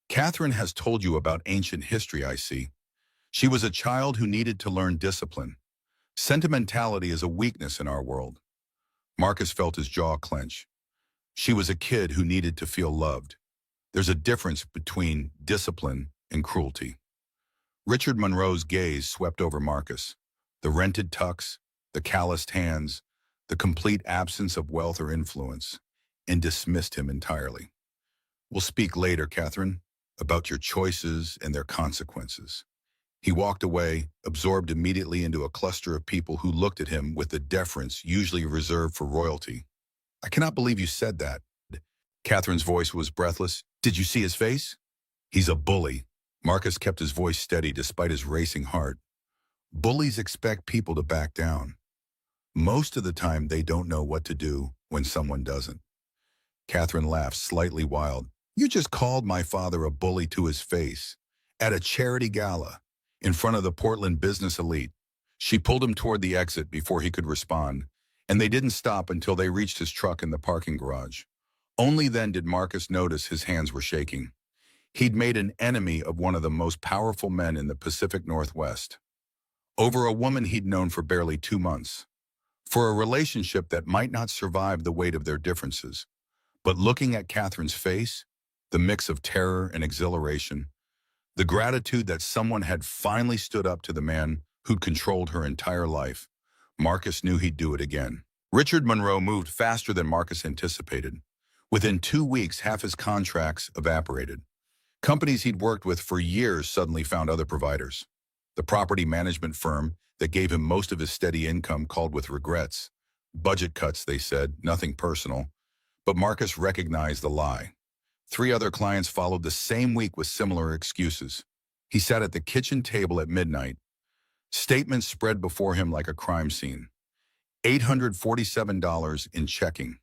Catherine has told you about ancient history, I see. She was a child who needed to learn discipline. Sentimentality is a weakness in our world. Marcus felt his jaw clench. She was a kid who needed to feel loved. There's a difference between discipline and cruelty. Richard Monroe's gaze swept over Marcus. The rented tux, the calloused hands, the complete absence of wealth or influence, and dismissed him entirely. We'll speak later, Catherine, about your choices and their consequences. He walked away, absorbed immediately into a cluster of people who looked at him with the deference usually reserved for royalty. I cannot believe you said that. Catherine's voice was breathless. Did you see his face? He's a bully. Marcus kept his voice steady despite his racing heart. Bullies expect people to back down. Most of the time, they don't know what to do when someone doesn't. Catherine laughed, slightly wild. You just called my father a bully to his face, at a charity gala, in front of the Portland business elite. She pulled him toward the exit before he could respond, and they didn't stop until they reached his truck in the parking garage. Only then did Marcus notice his hands were shaking. He'd made an enemy of one of the most powerful men in the Pacific Northwest. Over a woman he'd known for barely 2 months. For a relationship that might not survive the weight of their differences. But looking at Catherine's face, the mix of terror and exhilaration, the gratitude that someone had finally stood up to the man who'd controlled her entire life, Marcus knew he'd do it again. Richard Monroe moved faster than Marcus anticipated. Within 2 weeks, half his contracts evaporated. Companies he'd worked with for years suddenly found other providers. The property management firm that gave him most of his steady income called with regrets. Budget cuts, they said, nothing personal. But Marcus recognized the lie. 3 other clients followed the same week with similar excuses. He sat at the kitchen table at midnight. Statements spread before him like a crime scene. $847 in checking.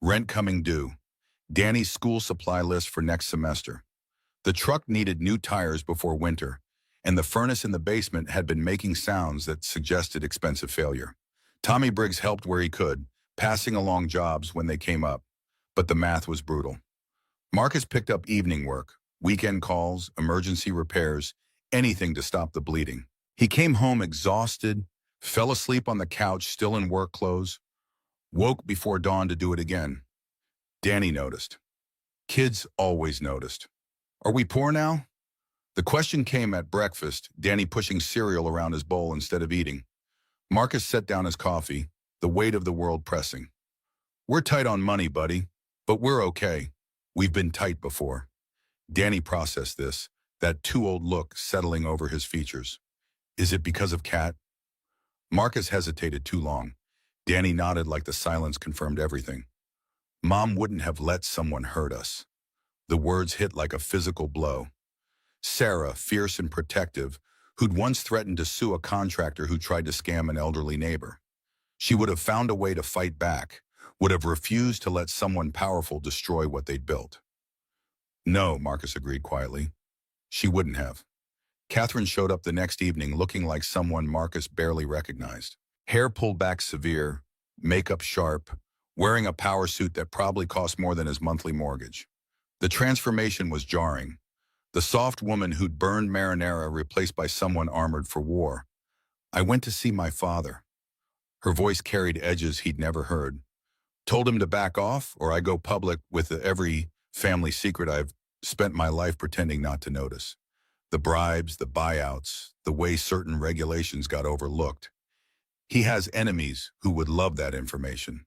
Rent coming due. Danny's school supply list for next semester. The truck needed new tires before winter, and the furnace in the basement had been making sounds that suggested expensive failure. Tommy Briggs helped where he could, passing along jobs when they came up, but the math was brutal. Marcus picked up evening work, weekend calls, emergency repairs, anything to stop the bleeding. He came home exhausted, fell asleep on the couch still in work clothes, woke before dawn to do it again. Danny noticed. Kids always noticed. Are we poor now? The question came at breakfast, Danny pushing cereal around his bowl instead of eating. Marcus set down his coffee, the weight of the world pressing. We're tight on money, buddy, but we're okay. We've been tight before. Danny processed this, that too-old look settling over his features. Is it because of Kat? Marcus hesitated too long. Danny nodded like the silence confirmed everything. Mom wouldn't have let someone hurt us. The words hit like a physical blow. Sarah, fierce and protective, who'd once threatened to sue a contractor who tried to scam an elderly neighbor. She would have found a way to fight back, would have refused to let someone powerful destroy what they'd built. No, Marcus agreed quietly. She wouldn't have. Catherine showed up the next evening looking like someone Marcus barely recognized. Hair pulled back severe, makeup sharp, wearing a power suit that probably cost more than his monthly mortgage. The transformation was jarring. The soft woman who'd burned marinara replaced by someone armored for war. I went to see my father. Her voice carried edges he'd never heard. Told him to back off, or I go public with every family secret I've spent my life pretending not to notice. The bribes, the buyouts, the way certain regulations got overlooked. He has enemies who would love that information.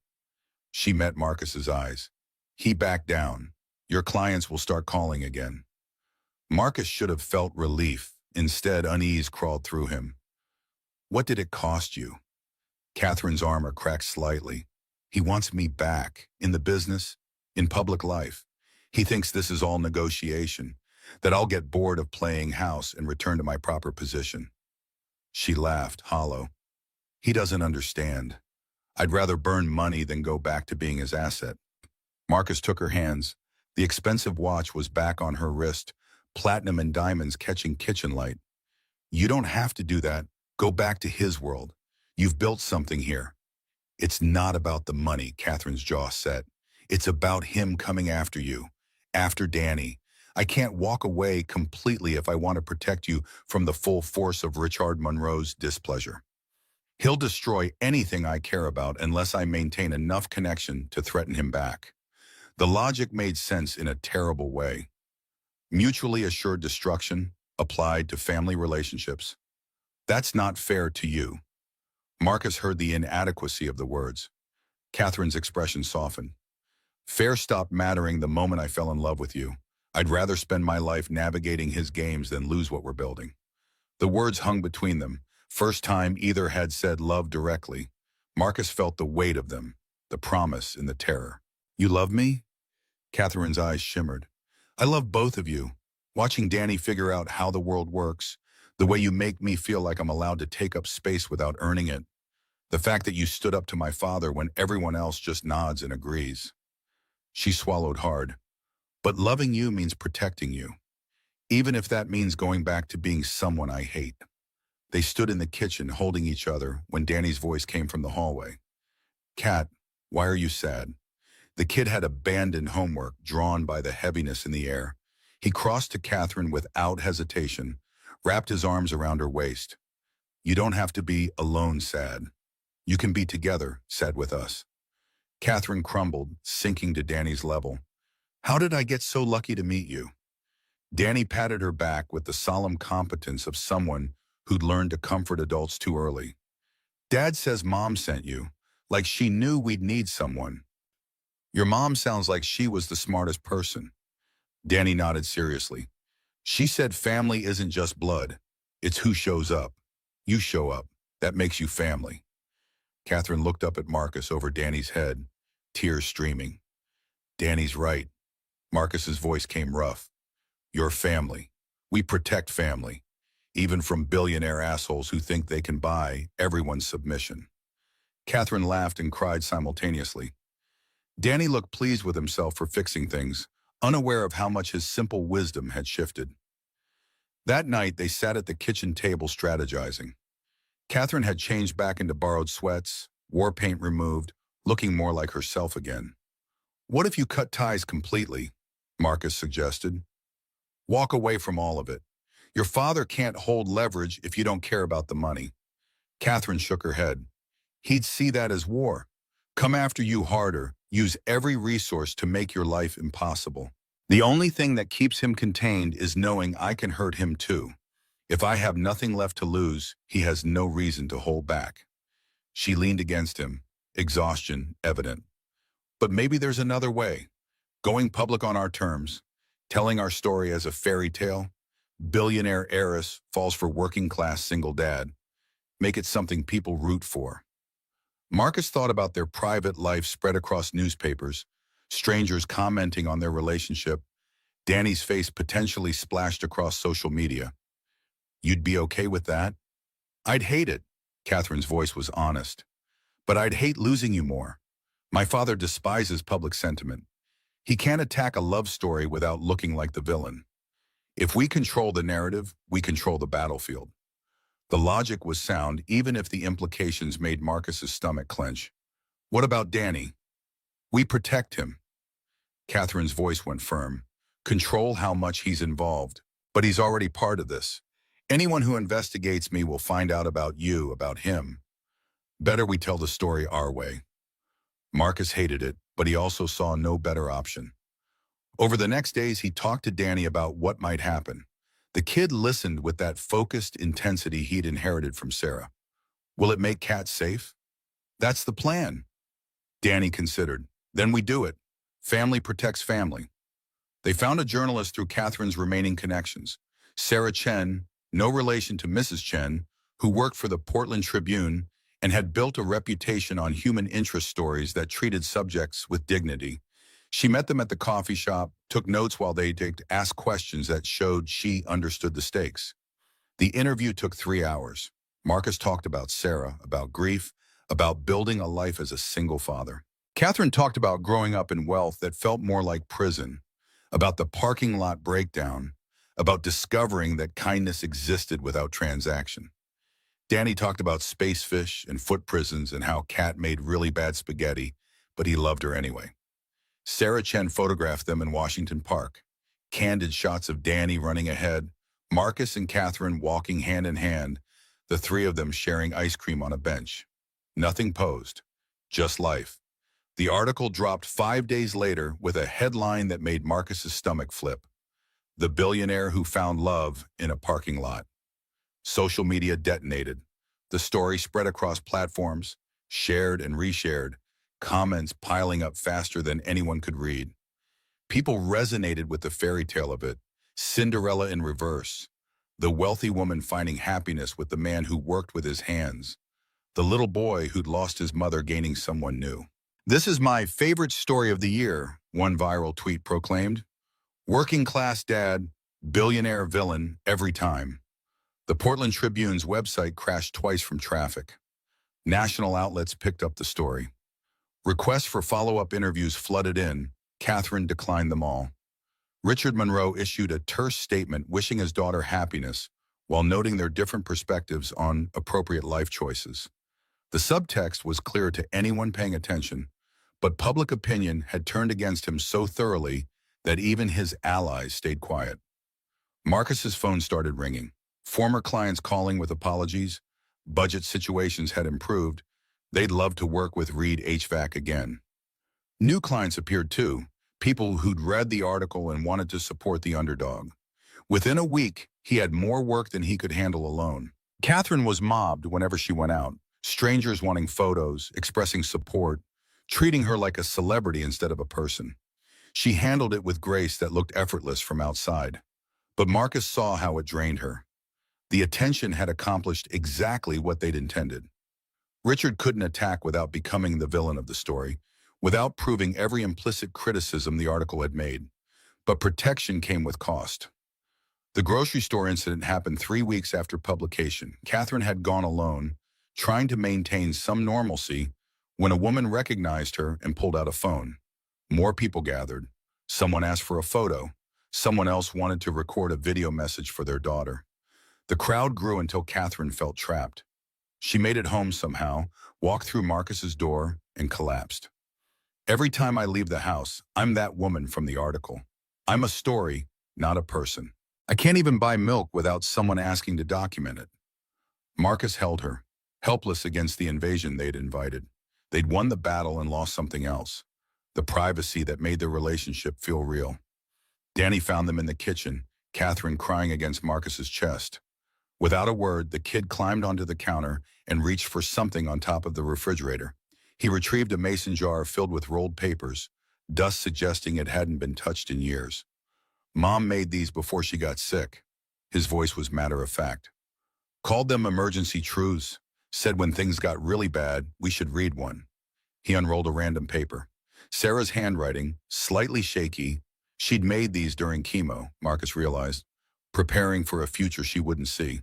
She met Marcus's eyes. He backed down. Your clients will start calling again. Marcus should have felt relief. Instead, unease crawled through him. What did it cost you? Catherine's armor cracked slightly. He wants me back, in the business, in public life. He thinks this is all negotiation, that I'll get bored of playing house and return to my proper position. She laughed, hollow. He doesn't understand. I'd rather burn money than go back to being his asset. Marcus took her hands. The expensive watch was back on her wrist, platinum and diamonds catching kitchen light. You don't have to do that. Go back to his world. You've built something here. It's not about the money, Catherine's jaw set. It's about him coming after you, after Danny. I can't walk away completely if I want to protect you from the full force of Richard Monroe's displeasure. He'll destroy anything I care about unless I maintain enough connection to threaten him back. The logic made sense in a terrible way. Mutually assured destruction applied to family relationships. That's not fair to you. Marcus heard the inadequacy of the words. Catherine's expression softened. Fair stopped mattering the moment I fell in love with you. I'd rather spend my life navigating his games than lose what we're building. The words hung between them. First time either had said love directly. Marcus felt the weight of them, the promise and the terror. You love me? Catherine's eyes shimmered. I love both of you. Watching Danny figure out how the world works, the way you make me feel like I'm allowed to take up space without earning it. The fact that you stood up to my father when everyone else just nods and agrees. She swallowed hard. But loving you means protecting you, even if that means going back to being someone I hate. They stood in the kitchen holding each other when Danny's voice came from the hallway. Kat, why are you sad? The kid had abandoned homework, drawn by the heaviness in the air. He crossed to Catherine without hesitation, wrapped his arms around her waist. You don't have to be alone sad. You can be together, sad with us. Catherine crumbled, sinking to Danny's level. How did I get so lucky to meet you? Danny patted her back with the solemn competence of someone who'd learned to comfort adults too early. Dad says Mom sent you, like she knew we'd need someone. Your mom sounds like she was the smartest person. Danny nodded seriously. She said family isn't just blood. It's who shows up. You show up. That makes you family. Catherine looked up at Marcus over Danny's head, tears streaming. Danny's right. Marcus's voice came rough. Your family. We protect family, even from billionaire assholes who think they can buy everyone's submission. Catherine laughed and cried simultaneously. Danny looked pleased with himself for fixing things, unaware of how much his simple wisdom had shifted. That night, they sat at the kitchen table strategizing. Catherine had changed back into borrowed sweats, war paint removed, looking more like herself again. What if you cut ties completely? Marcus suggested. Walk away from all of it. Your father can't hold leverage if you don't care about the money. Catherine shook her head. He'd see that as war. Come after you harder, use every resource to make your life impossible. The only thing that keeps him contained is knowing I can hurt him too. If I have nothing left to lose, he has no reason to hold back. She leaned against him, exhaustion evident. But maybe there's another way. Going public on our terms, telling our story as a fairy tale. Billionaire heiress falls for working class single dad. Make it something people root for. Marcus thought about their private life spread across newspapers, strangers commenting on their relationship, Danny's face potentially splashed across social media. You'd be okay with that? I'd hate it. Catherine's voice was honest. But I'd hate losing you more. My father despises public sentiment. He can't attack a love story without looking like the villain. If we control the narrative, we control the battlefield. The logic was sound, even if the implications made Marcus's stomach clench. What about Danny? We protect him. Catherine's voice went firm. Control how much he's involved. But he's already part of this. Anyone who investigates me will find out about you, about him. Better we tell the story our way. Marcus hated it, but he also saw no better option. Over the next days, he talked to Danny about what might happen. The kid listened with that focused intensity he'd inherited from Sarah. Will it make Kat safe? That's the plan. Danny considered. Then we do it. Family protects family. They found a journalist through Catherine's remaining connections. Sarah Chen, no relation to Mrs. Chen, who worked for the Portland Tribune and had built a reputation on human interest stories that treated subjects with dignity. She met them at the coffee shop, took notes while they asked questions that showed she understood the stakes. The interview took 3 hours. Marcus talked about Sarah, about grief, about building a life as a single father. Catherine talked about growing up in wealth that felt more like prison, about the parking lot breakdown, about discovering that kindness existed without transaction. Danny talked about space fish and foot prisons and how Kat made really bad spaghetti, but he loved her anyway. Sarah Chen photographed them in Washington Park. Candid shots of Danny running ahead, Marcus and Catherine walking hand in hand, the three of them sharing ice cream on a bench. Nothing posed, just life. The article dropped 5 days later with a headline that made Marcus's stomach flip. The billionaire who found love in a parking lot. Social media detonated. The story spread across platforms, shared and reshared, comments piling up faster than anyone could read. People resonated with the fairy tale of it, Cinderella in reverse. The wealthy woman finding happiness with the man who worked with his hands. The little boy who'd lost his mother gaining someone new. This is my favorite story of the year, one viral tweet proclaimed. Working class dad, billionaire villain every time. The Portland Tribune's website crashed twice from traffic. National outlets picked up the story. Requests for follow-up interviews flooded in. Catherine declined them all. Richard Monroe issued a terse statement wishing his daughter happiness while noting their different perspectives on appropriate life choices. The subtext was clear to anyone paying attention, but public opinion had turned against him so thoroughly that even his allies stayed quiet. Marcus's phone started ringing. Former clients calling with apologies. Budget situations had improved. They'd love to work with Reed HVAC again. New clients appeared too, people who'd read the article and wanted to support the underdog. Within a week, he had more work than he could handle alone. Catherine was mobbed whenever she went out, strangers wanting photos, expressing support, treating her like a celebrity instead of a person. She handled it with grace that looked effortless from outside. But Marcus saw how it drained her. The attention had accomplished exactly what they'd intended. Richard couldn't attack without becoming the villain of the story, without proving every implicit criticism the article had made. But protection came with cost. The grocery store incident happened 3 weeks after publication. Catherine had gone alone, trying to maintain some normalcy, when a woman recognized her and pulled out a phone. More people gathered. Someone asked for a photo. Someone else wanted to record a video message for their daughter. The crowd grew until Catherine felt trapped. She made it home somehow, walked through Marcus's door, and collapsed. Every time I leave the house, I'm that woman from the article. I'm a story, not a person. I can't even buy milk without someone asking to document it. Marcus held her, helpless against the invasion they'd invited. They'd won the battle and lost something else, the privacy that made their relationship feel real. Danny found them in the kitchen, Catherine crying against Marcus's chest. Without a word, the kid climbed onto the counter and reached for something on top of the refrigerator. He retrieved a mason jar filled with rolled papers, dust suggesting it hadn't been touched in years. Mom made these before she got sick. His voice was matter of fact. Called them emergency truths, said when things got really bad, we should read one. He unrolled a random paper. Sarah's handwriting, slightly shaky. She'd made these during chemo, Marcus realized, preparing for a future she wouldn't see.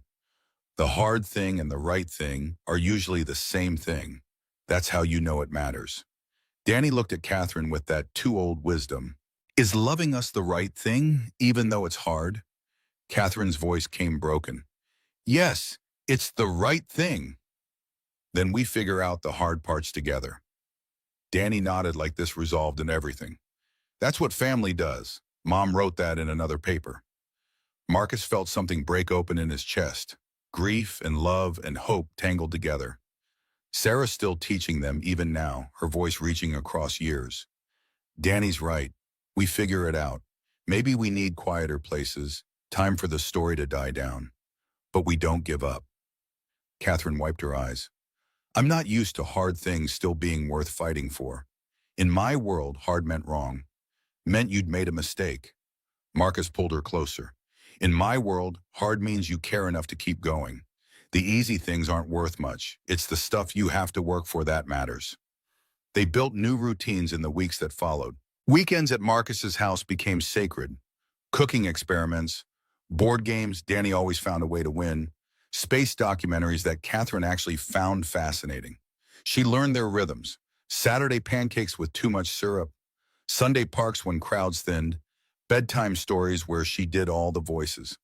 The hard thing and the right thing are usually the same thing. That's how you know it matters. Danny looked at Catherine with that too-old wisdom. Is loving us the right thing, even though it's hard? Catherine's voice came broken. Yes, it's the right thing. Then we figure out the hard parts together. Danny nodded like this resolved in everything. That's what family does. Mom wrote that in another paper. Marcus felt something break open in his chest. Grief and love and hope tangled together. Sarah's still teaching them even now, her voice reaching across years. Danny's right. We figure it out. Maybe we need quieter places, time for the story to die down. But we don't give up. Catherine wiped her eyes. I'm not used to hard things still being worth fighting for. In my world, hard meant wrong. Meant you'd made a mistake. Marcus pulled her closer. In my world, hard means you care enough to keep going. The easy things aren't worth much. It's the stuff you have to work for that matters. They built new routines in the weeks that followed. Weekends at Marcus's house became sacred. Cooking experiments, board games Danny always found a way to win, space documentaries that Catherine actually found fascinating. She learned their rhythms. Saturday pancakes with too much syrup, Sunday parks when crowds thinned, bedtime stories where she did all the voices.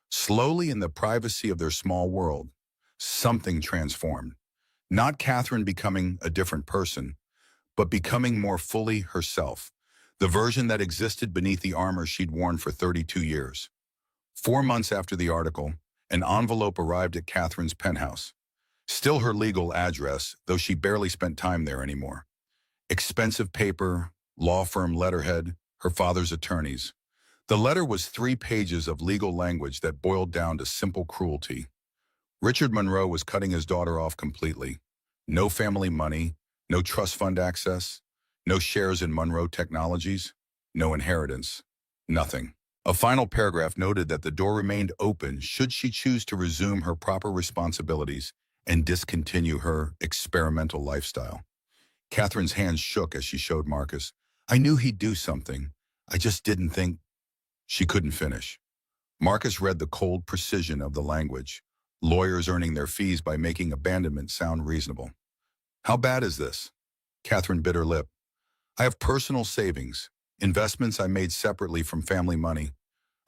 Slowly, in the privacy of their small world, something transformed. Not Catherine becoming a different person, but becoming more fully herself, the version that existed beneath the armor she'd worn for 32 years. 4 months after the article, an envelope arrived at Catherine's penthouse. Still her legal address, though she barely spent time there anymore. Expensive paper, law firm letterhead, her father's attorneys. The letter was 3 pages of legal language that boiled down to simple cruelty. Richard Monroe was cutting his daughter off completely. No family money, no trust fund access, no shares in Monroe Technologies, no inheritance, nothing. A final paragraph noted that the door remained open should she choose to resume her proper responsibilities and discontinue her experimental lifestyle. Catherine's hands shook as she showed Marcus. I knew he'd do something. I just didn't think. She couldn't finish. Marcus read the cold precision of the language. Lawyers earning their fees by making abandonment sound reasonable. How bad is this? Catherine bit her lip. I have personal savings, investments I made separately from family money,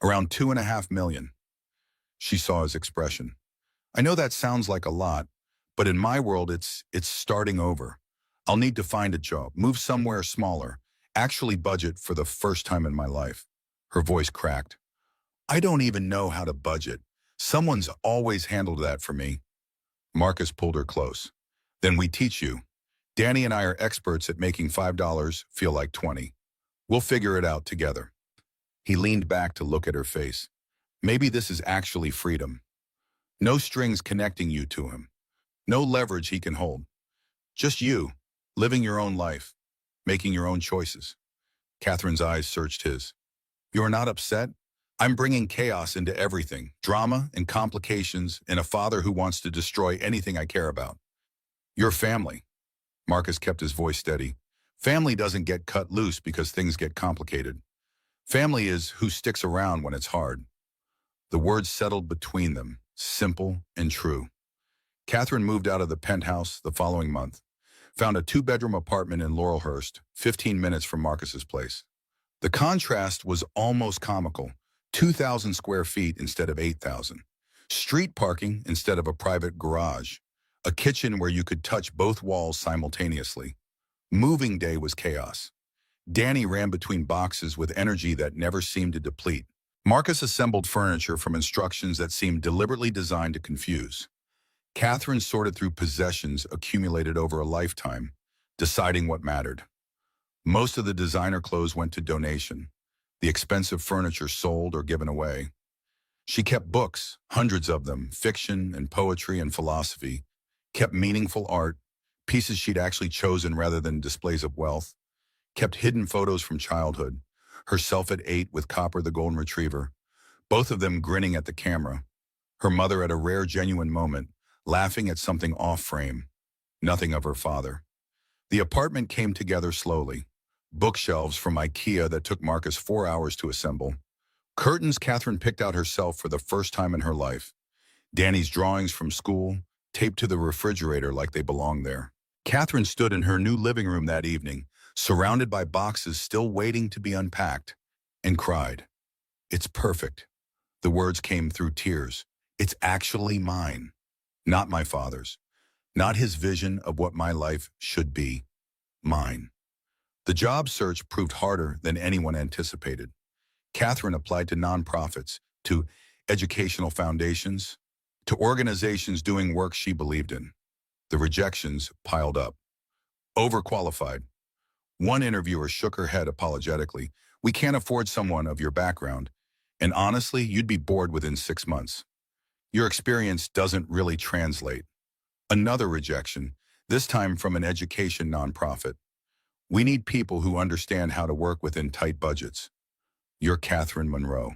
around $2.5 million. She saw his expression. I know that sounds like a lot, but in my world it's starting over. I'll need to find a job, move somewhere smaller, actually budget for the first time in my life. Her voice cracked. I don't even know how to budget. Someone's always handled that for me. Marcus pulled her close. Then we teach you. Danny and I are experts at making $5 feel like 20. We'll figure it out together. He leaned back to look at her face. Maybe this is actually freedom. No strings connecting you to him. No leverage he can hold. Just you, living your own life, making your own choices. Catherine's eyes searched his. You're not upset? I'm bringing chaos into everything, drama and complications, and a father who wants to destroy anything I care about. Your family. Marcus kept his voice steady. Family doesn't get cut loose because things get complicated. Family is who sticks around when it's hard. The words settled between them, simple and true. Catherine moved out of the penthouse the following month, found a 2-bedroom apartment in Laurelhurst, 15 minutes from Marcus's place. The contrast was almost comical. 2,000 square feet instead of 8,000. Street parking instead of a private garage. A kitchen where you could touch both walls simultaneously. Moving day was chaos. Danny ran between boxes with energy that never seemed to deplete. Marcus assembled furniture from instructions that seemed deliberately designed to confuse. Catherine sorted through possessions accumulated over a lifetime, deciding what mattered. Most of the designer clothes went to donation. The expensive furniture sold or given away. She kept books, hundreds of them, fiction and poetry and philosophy, kept meaningful art, pieces she'd actually chosen rather than displays of wealth, kept hidden photos from childhood, herself at 8 with Copper the golden retriever, both of them grinning at the camera, her mother at a rare genuine moment, laughing at something off-frame, nothing of her father. The apartment came together slowly. Bookshelves from IKEA that took Marcus 4 hours to assemble. Curtains Catherine picked out herself for the first time in her life. Danny's drawings from school, taped to the refrigerator like they belonged there. Catherine stood in her new living room that evening, surrounded by boxes still waiting to be unpacked, and cried. It's perfect. The words came through tears. It's actually mine, not my father's. Not his vision of what my life should be. Mine. The job search proved harder than anyone anticipated. Catherine applied to nonprofits, to educational foundations, to organizations doing work she believed in. The rejections piled up. Overqualified. One interviewer shook her head apologetically. We can't afford someone of your background, and honestly, you'd be bored within 6 months. Your experience doesn't really translate. Another rejection, this time from an education nonprofit. We need people who understand how to work within tight budgets. You're Catherine Monroe.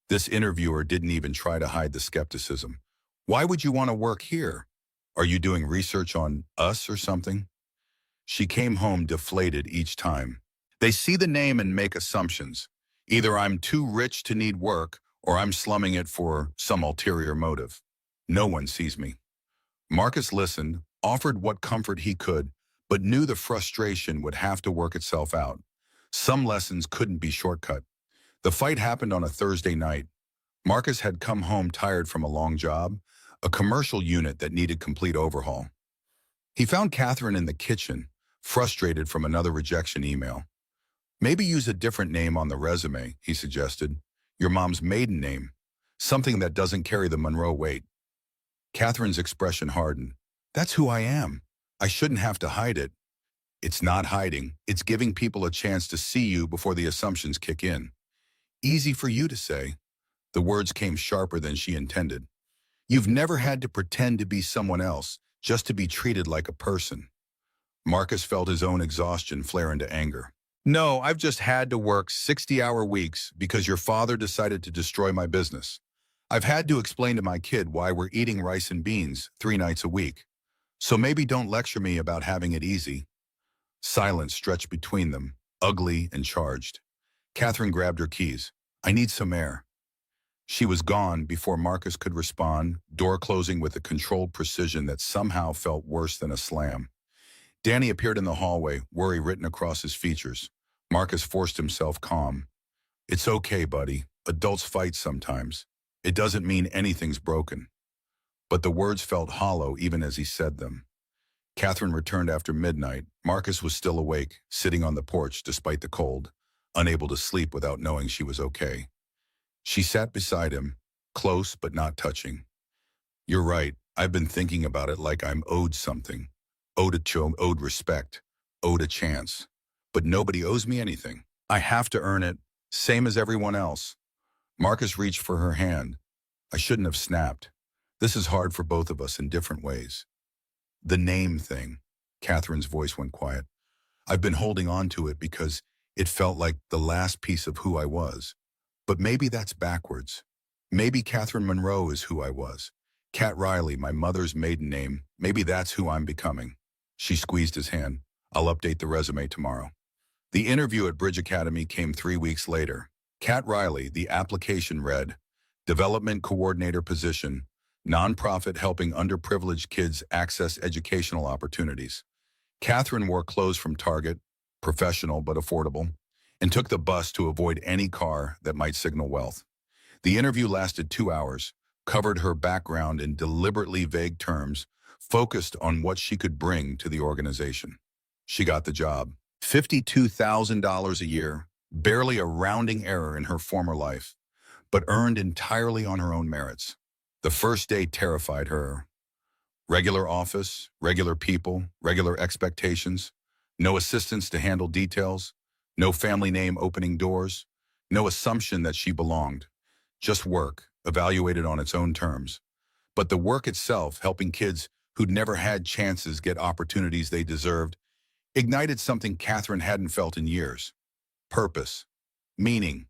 This interviewer didn't even try to hide the skepticism. Why would you want to work here? Are you doing research on us or something? She came home deflated each time. They see the name and make assumptions. Either I'm too rich to need work, or I'm slumming it for some ulterior motive. No one sees me. Marcus listened, offered what comfort he could, but knew the frustration would have to work itself out. Some lessons couldn't be shortcut. The fight happened on a Thursday night. Marcus had come home tired from a long job, a commercial unit that needed complete overhaul. He found Catherine in the kitchen, frustrated from another rejection email. Maybe use a different name on the resume, he suggested. Your mom's maiden name. Something that doesn't carry the Monroe weight. Catherine's expression hardened. That's who I am. I shouldn't have to hide it. It's not hiding. It's giving people a chance to see you before the assumptions kick in. Easy for you to say. The words came sharper than she intended. You've never had to pretend to be someone else, just to be treated like a person. Marcus felt his own exhaustion flare into anger. No, I've just had to work 60-hour weeks because your father decided to destroy my business. I've had to explain to my kid why we're eating rice and beans 3 nights a week. So maybe don't lecture me about having it easy. Silence stretched between them, ugly and charged. Catherine grabbed her keys. I need some air. She was gone before Marcus could respond, door closing with a controlled precision that somehow felt worse than a slam. Danny appeared in the hallway, worry written across his features. Marcus forced himself calm. It's okay, buddy. Adults fight sometimes. It doesn't mean anything's broken. But the words felt hollow even as he said them. Catherine returned after midnight. Marcus was still awake, sitting on the porch despite the cold, unable to sleep without knowing she was okay. She sat beside him, close but not touching. You're right. I've been thinking about it like I'm owed something. Owed respect. Owed a chance. But nobody owes me anything. I have to earn it, same as everyone else. Marcus reached for her hand. I shouldn't have snapped. This is hard for both of us in different ways. The name thing. Catherine's voice went quiet. I've been holding on to it because it felt like the last piece of who I was. But maybe that's backwards. Maybe Catherine Monroe is who I was. Cat Riley, my mother's maiden name. Maybe that's who I'm becoming. She squeezed his hand. I'll update the resume tomorrow. The interview at Bridge Academy came 3 weeks later. Cat Riley, the application read, Development Coordinator position, nonprofit helping underprivileged kids access educational opportunities. Catherine wore clothes from Target, professional but affordable, and took the bus to avoid any car that might signal wealth. The interview lasted 2 hours, covered her background in deliberately vague terms, focused on what she could bring to the organization. She got the job. $52,000 a year, barely a rounding error in her former life, but earned entirely on her own merits. The first day terrified her. Regular office, regular people, regular expectations, no assistants to handle details, no family name opening doors, no assumption that she belonged. Just work, evaluated on its own terms. But the work itself, helping kids who'd never had chances get opportunities they deserved, ignited something Catherine hadn't felt in years. Purpose, meaning,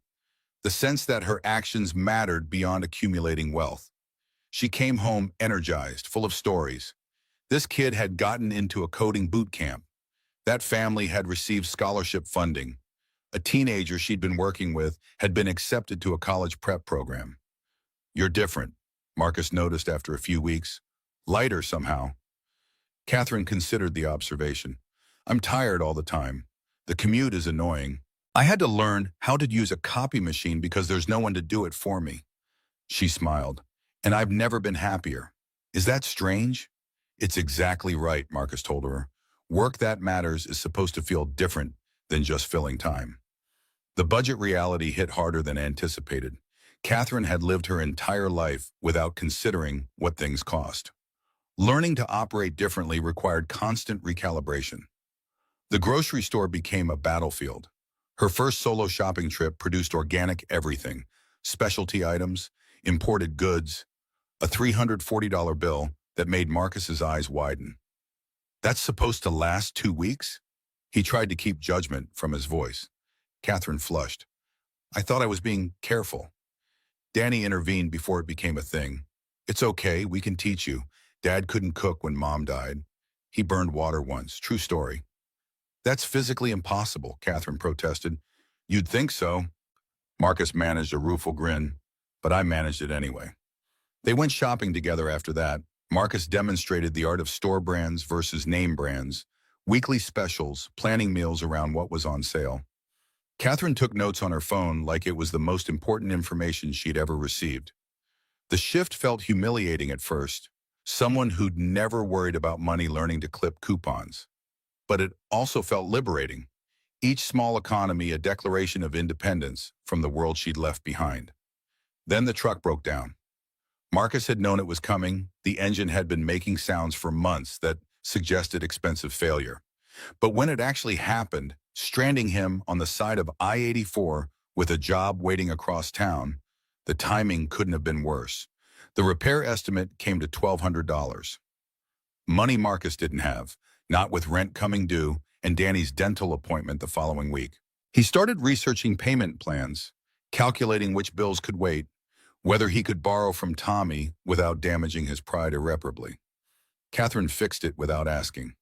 the sense that her actions mattered beyond accumulating wealth. She came home energized, full of stories. This kid had gotten into a coding boot camp. That family had received scholarship funding. A teenager she'd been working with had been accepted to a college prep program. You're different, Marcus noticed after a few weeks. Lighter somehow. Catherine considered the observation. I'm tired all the time. The commute is annoying. I had to learn how to use a copy machine because there's no one to do it for me. She smiled. And I've never been happier. Is that strange? It's exactly right, Marcus told her. Work that matters is supposed to feel different than just filling time. The budget reality hit harder than anticipated. Catherine had lived her entire life without considering what things cost. Learning to operate differently required constant recalibration. The grocery store became a battlefield. Her first solo shopping trip produced organic everything, specialty items, imported goods, a $340 bill that made Marcus's eyes widen. That's supposed to last 2 weeks? He tried to keep judgment from his voice. Catherine flushed. I thought I was being careful. Danny intervened before it became a thing. It's okay, we can teach you. Dad couldn't cook when Mom died. He burned water once, true story. That's physically impossible, Catherine protested. You'd think so. Marcus managed a rueful grin, but I managed it anyway. They went shopping together after that, Marcus demonstrated the art of store brands versus name brands, weekly specials, planning meals around what was on sale. Catherine took notes on her phone like it was the most important information she'd ever received. The shift felt humiliating at first, someone who'd never worried about money learning to clip coupons. But it also felt liberating. Each small economy a declaration of independence from the world she'd left behind. Then the truck broke down. Marcus had known it was coming. The engine had been making sounds for months that suggested expensive failure. But when it actually happened, stranding him on the side of I-84 with a job waiting across town, the timing couldn't have been worse. The repair estimate came to $1,200. Money Marcus didn't have, not with rent coming due and Danny's dental appointment the following week. He started researching payment plans, calculating which bills could wait, whether he could borrow from Tommy without damaging his pride irreparably. Catherine fixed it without asking.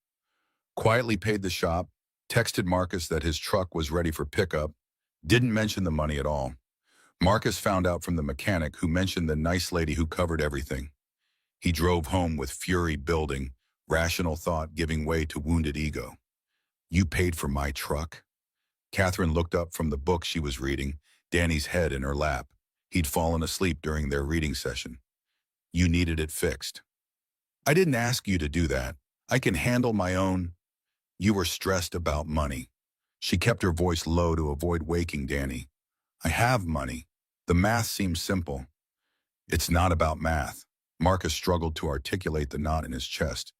Quietly paid the shop, texted Marcus that his truck was ready for pickup, didn't mention the money at all. Marcus found out from the mechanic who mentioned the nice lady who covered everything. He drove home with fury building, rational thought giving way to wounded ego. You paid for my truck? Catherine looked up from the book she was reading, Danny's head in her lap. He'd fallen asleep during their reading session. You needed it fixed. I didn't ask you to do that. I can handle my own. You were stressed about money. She kept her voice low to avoid waking Danny. I have money. The math seems simple. It's not about math. Marcus struggled to articulate the knot in his chest.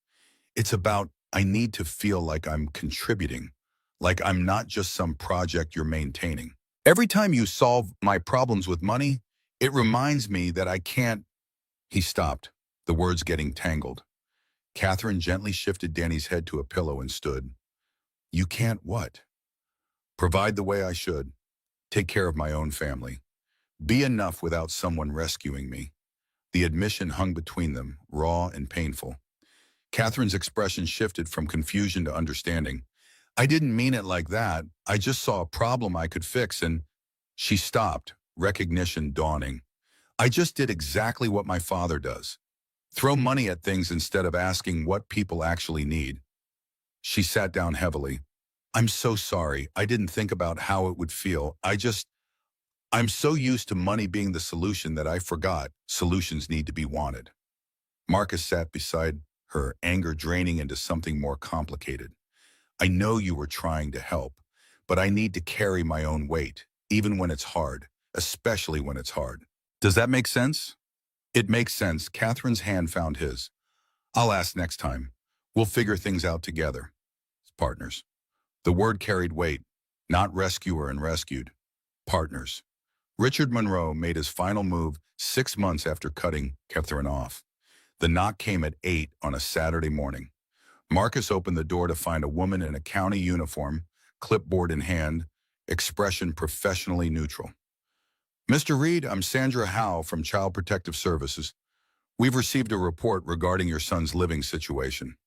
It's about I need to feel like I'm contributing, like I'm not just some project you're maintaining. Every time you solve my problems with money, it reminds me that I can't. He stopped, the words getting tangled. Catherine gently shifted Danny's head to a pillow and stood. You can't what? Provide the way I should. Take care of my own family. Be enough without someone rescuing me. The admission hung between them, raw and painful. Catherine's expression shifted from confusion to understanding. I didn't mean it like that. I just saw a problem I could fix and… She stopped, recognition dawning. I just did exactly what my father does. Throw money at things instead of asking what people actually need. She sat down heavily. I'm so sorry. I didn't think about how it would feel. I'm so used to money being the solution that I forgot solutions need to be wanted. Marcus sat beside her, anger draining into something more complicated. I know you were trying to help, but I need to carry my own weight, even when it's hard, especially when it's hard. Does that make sense? It makes sense. Catherine's hand found his. I'll ask next time. We'll figure things out together. Partners. The word carried weight, not rescuer and rescued. Partners. Richard Monroe made his final move 6 months after cutting Catherine off. The knock came at 8 on a Saturday morning. Marcus opened the door to find a woman in a county uniform, clipboard in hand, expression professionally neutral. Mr. Reed, I'm Sandra Howe from Child Protective Services. We've received a report regarding your son's living situation.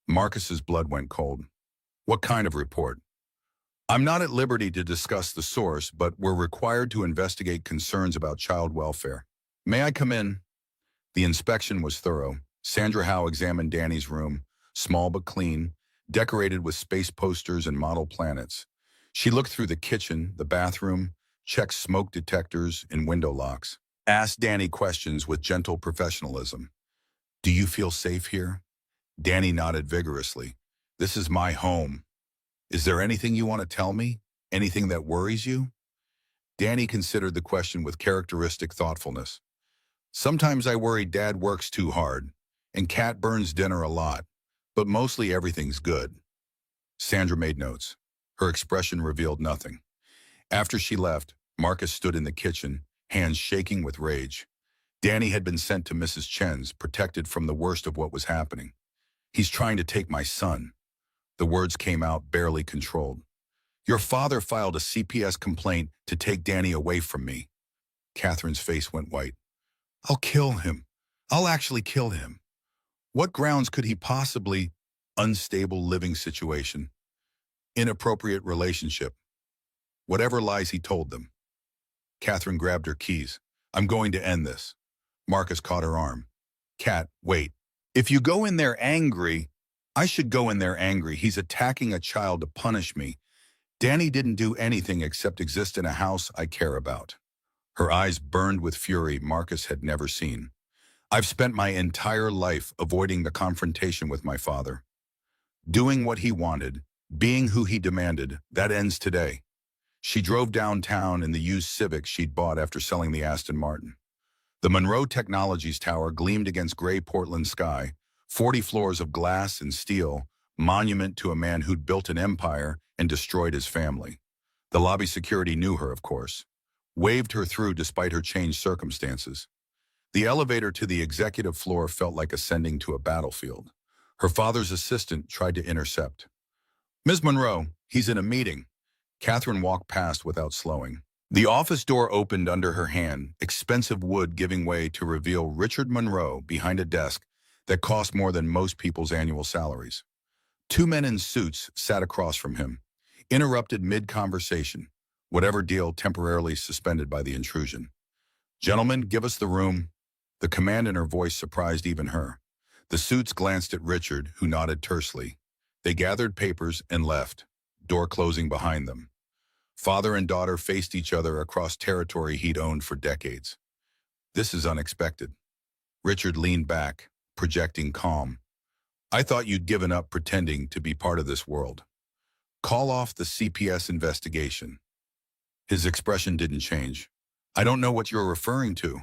Marcus's blood went cold. What kind of report? I'm not at liberty to discuss the source, but we're required to investigate concerns about child welfare. May I come in? The inspection was thorough. Sandra Howe examined Danny's room, small but clean, decorated with space posters and model planets. She looked through the kitchen, the bathroom, checked smoke detectors and window locks, asked Danny questions with gentle professionalism. Do you feel safe here? Danny nodded vigorously. This is my home. Is there anything you want to tell me? Anything that worries you? Danny considered the question with characteristic thoughtfulness. Sometimes I worry Dad works too hard, and Kat burns dinner a lot, but mostly everything's good. Sandra made notes. Her expression revealed nothing. After she left, Marcus stood in the kitchen, hands shaking with rage. Danny had been sent to Mrs. Chen's, protected from the worst of what was happening. He's trying to take my son. The words came out barely controlled. Your father filed a CPS complaint to take Danny away from me. Catherine's face went white. I'll kill him. I'll actually kill him. What grounds could he possibly… Unstable living situation. Inappropriate relationship. Whatever lies he told them. Catherine grabbed her keys. I'm going to end this. Marcus caught her arm. Cat, wait. If you go in there angry, I should go in there angry. He's attacking a child to punish me. Danny didn't do anything except exist in a house I care about. Her eyes burned with fury Marcus had never seen. I've spent my entire life avoiding the confrontation with my father. Doing what he wanted, being who he demanded, that ends today. She drove downtown in the used Civic she'd bought after selling the Aston Martin. The Monroe Technologies Tower gleamed against gray Portland sky, 40 floors of glass and steel, monument to a man who'd built an empire and destroyed his family. The lobby security knew her, of course, waved her through despite her changed circumstances. The elevator to the executive floor felt like ascending to a battlefield. Her father's assistant tried to intercept. Ms. Monroe, he's in a meeting. Catherine walked past without slowing. The office door opened under her hand, expensive wood giving way to reveal Richard Monroe behind a desk that cost more than most people's annual salaries. Two men in suits sat across from him, interrupted mid-conversation, whatever deal temporarily suspended by the intrusion. Gentlemen, give us the room. The command in her voice surprised even her. The suits glanced at Richard, who nodded tersely. They gathered papers and left, door closing behind them. Father and daughter faced each other across territory he'd owned for decades. This is unexpected. Richard leaned back, projecting calm. I thought you'd given up pretending to be part of this world. Call off the CPS investigation. His expression didn't change. I don't know what you're referring to.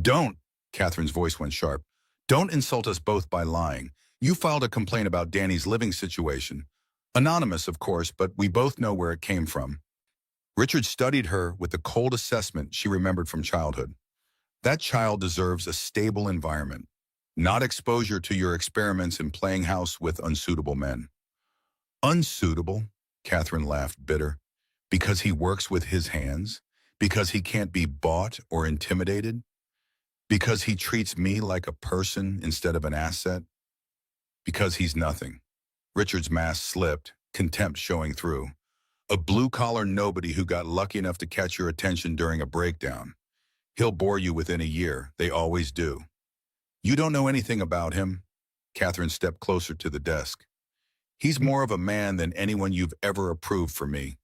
Don't, Catherine's voice went sharp. Don't insult us both by lying. You filed a complaint about Danny's living situation. Anonymous, of course, but we both know where it came from. Richard studied her with the cold assessment she remembered from childhood. That child deserves a stable environment, not exposure to your experiments in playing house with unsuitable men. Unsuitable? Catherine laughed, bitter. Because he works with his hands? Because he can't be bought or intimidated? Because he treats me like a person instead of an asset? Because he's nothing. Richard's mask slipped, contempt showing through. A blue-collar nobody who got lucky enough to catch your attention during a breakdown. He'll bore you within a year. They always do. You don't know anything about him. Catherine stepped closer to the desk. He's more of a man than anyone you've ever approved for me.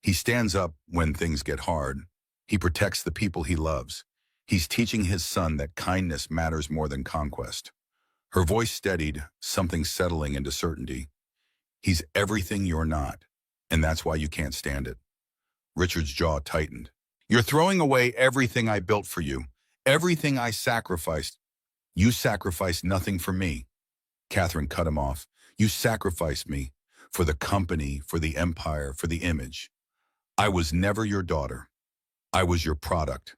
He stands up when things get hard. He protects the people he loves. He's teaching his son that kindness matters more than conquest. Her voice steadied, something settling into certainty. He's everything you're not, and that's why you can't stand it. Richard's jaw tightened. You're throwing away everything I built for you, everything I sacrificed. You sacrificed nothing for me. Catherine cut him off. You sacrificed me for the company, for the empire, for the image. I was never your daughter. I was your product,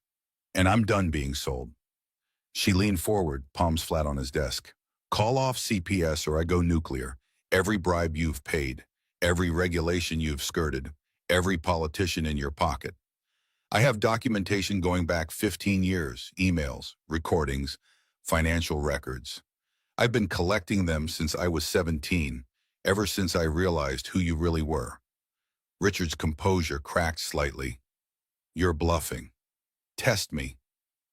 and I'm done being sold. She leaned forward, palms flat on his desk. Call off CPS or I go nuclear. Every bribe you've paid, every regulation you've skirted, every politician in your pocket. I have documentation going back 15 years, emails, recordings, financial records. I've been collecting them since I was 17, ever since I realized who you really were. Richard's composure cracked slightly. You're bluffing. Test me.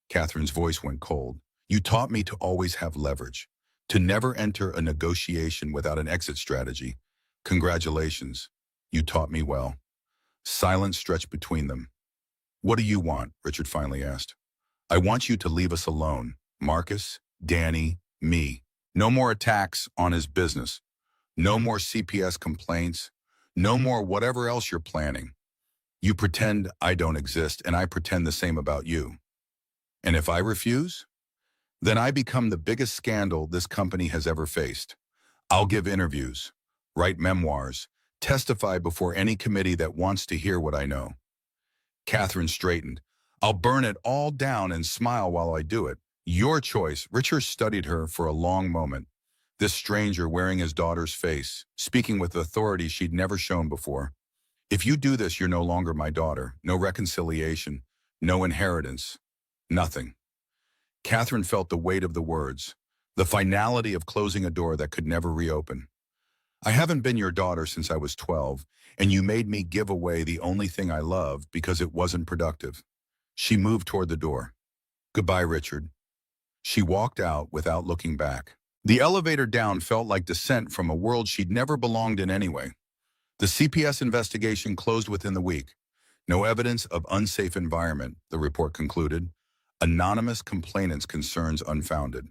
Catherine's voice went cold. You taught me to always have leverage, to never enter a negotiation without an exit strategy. Congratulations. You taught me well. Silence stretched between them. What do you want? Richard finally asked. I want you to leave us alone. Marcus, Danny, me. No more attacks on his business. No more CPS complaints. No more whatever else you're planning. You pretend I don't exist, and I pretend the same about you. And if I refuse, then I become the biggest scandal this company has ever faced. I'll give interviews, write memoirs, testify before any committee that wants to hear what I know. Catherine straightened. I'll burn it all down and smile while I do it. Your choice. Richard studied her for a long moment. This stranger wearing his daughter's face, speaking with authority she'd never shown before. If you do this, you're no longer my daughter. No reconciliation, no inheritance, nothing. Catherine felt the weight of the words, the finality of closing a door that could never reopen. I haven't been your daughter since I was 12, and you made me give away the only thing I loved because it wasn't productive. She moved toward the door. Goodbye, Richard. She walked out without looking back. The elevator down felt like descent from a world she'd never belonged in anyway. The CPS investigation closed within the week. No evidence of unsafe environment, the report concluded. Anonymous complainants' concerns unfounded.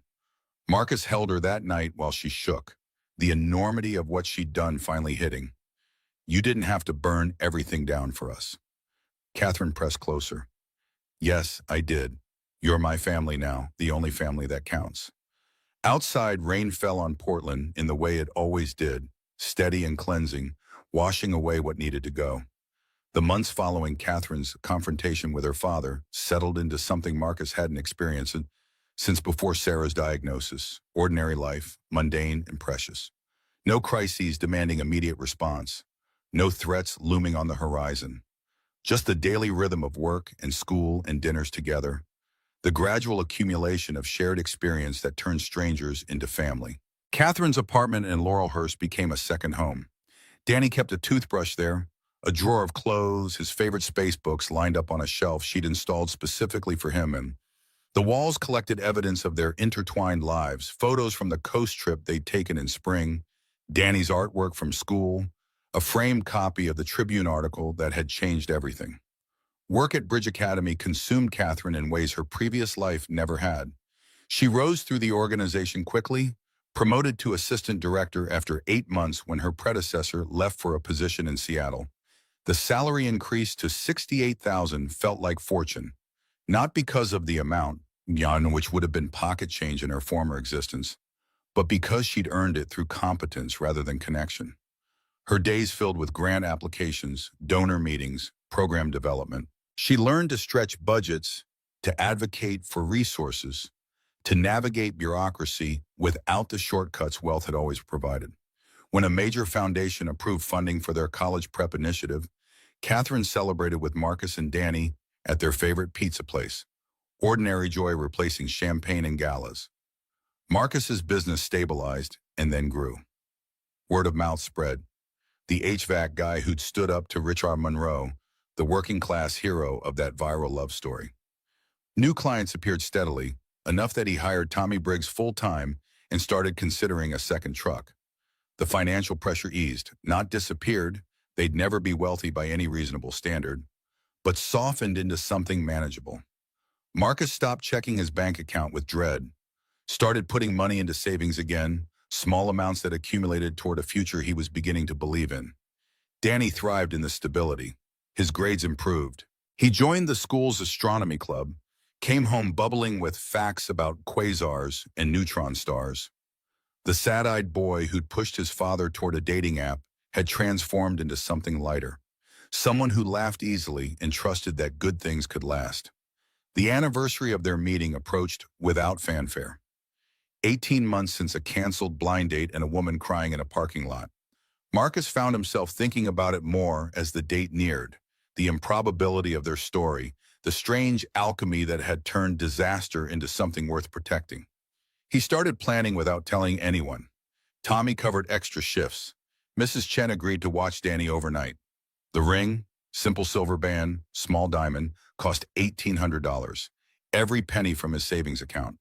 Marcus held her that night while she shook, the enormity of what she'd done finally hitting. You didn't have to burn everything down for us. Catherine pressed closer. Yes, I did. You're my family now, the only family that counts. Outside, rain fell on Portland in the way it always did, steady and cleansing, washing away what needed to go. The months following Catherine's confrontation with her father settled into something Marcus hadn't experienced since before Sarah's diagnosis. Ordinary life, mundane and precious. No crises demanding immediate response. No threats looming on the horizon. Just the daily rhythm of work and school and dinners together. The gradual accumulation of shared experience that turned strangers into family. Catherine's apartment in Laurelhurst became a second home. Danny kept a toothbrush there, a drawer of clothes, his favorite space books lined up on a shelf she'd installed specifically for him, and the walls collected evidence of their intertwined lives, photos from the coast trip they'd taken in spring, Danny's artwork from school, a framed copy of the Tribune article that had changed everything. Work at Bridge Academy consumed Catherine in ways her previous life never had. She rose through the organization quickly, promoted to assistant director after 8 months when her predecessor left for a position in Seattle. The salary increase to $68,000 felt like fortune, not because of the amount, which would have been pocket change in her former existence, but because she'd earned it through competence rather than connection. Her days filled with grant applications, donor meetings, program development. She learned to stretch budgets, to advocate for resources, to navigate bureaucracy without the shortcuts wealth had always provided. When a major foundation approved funding for their college prep initiative, Catherine celebrated with Marcus and Danny at their favorite pizza place, ordinary joy replacing champagne and galas. Marcus's business stabilized and then grew. Word of mouth spread. The HVAC guy who'd stood up to Richard Monroe, the working-class hero of that viral love story. New clients appeared steadily, enough that he hired Tommy Briggs full-time and started considering a second truck. The financial pressure eased, not disappeared. They'd never be wealthy by any reasonable standard, but softened into something manageable. Marcus stopped checking his bank account with dread, started putting money into savings again, small amounts that accumulated toward a future he was beginning to believe in. Danny thrived in the stability. His grades improved. He joined the school's astronomy club, came home bubbling with facts about quasars and neutron stars. The sad-eyed boy who'd pushed his father toward a dating app had transformed into something lighter, someone who laughed easily and trusted that good things could last. The anniversary of their meeting approached without fanfare. 18 months since a canceled blind date and a woman crying in a parking lot. Marcus found himself thinking about it more as the date neared, the improbability of their story, the strange alchemy that had turned disaster into something worth protecting. He started planning without telling anyone. Tommy covered extra shifts. Mrs. Chen agreed to watch Danny overnight. The ring, simple silver band, small diamond, cost $1,800, every penny from his savings account.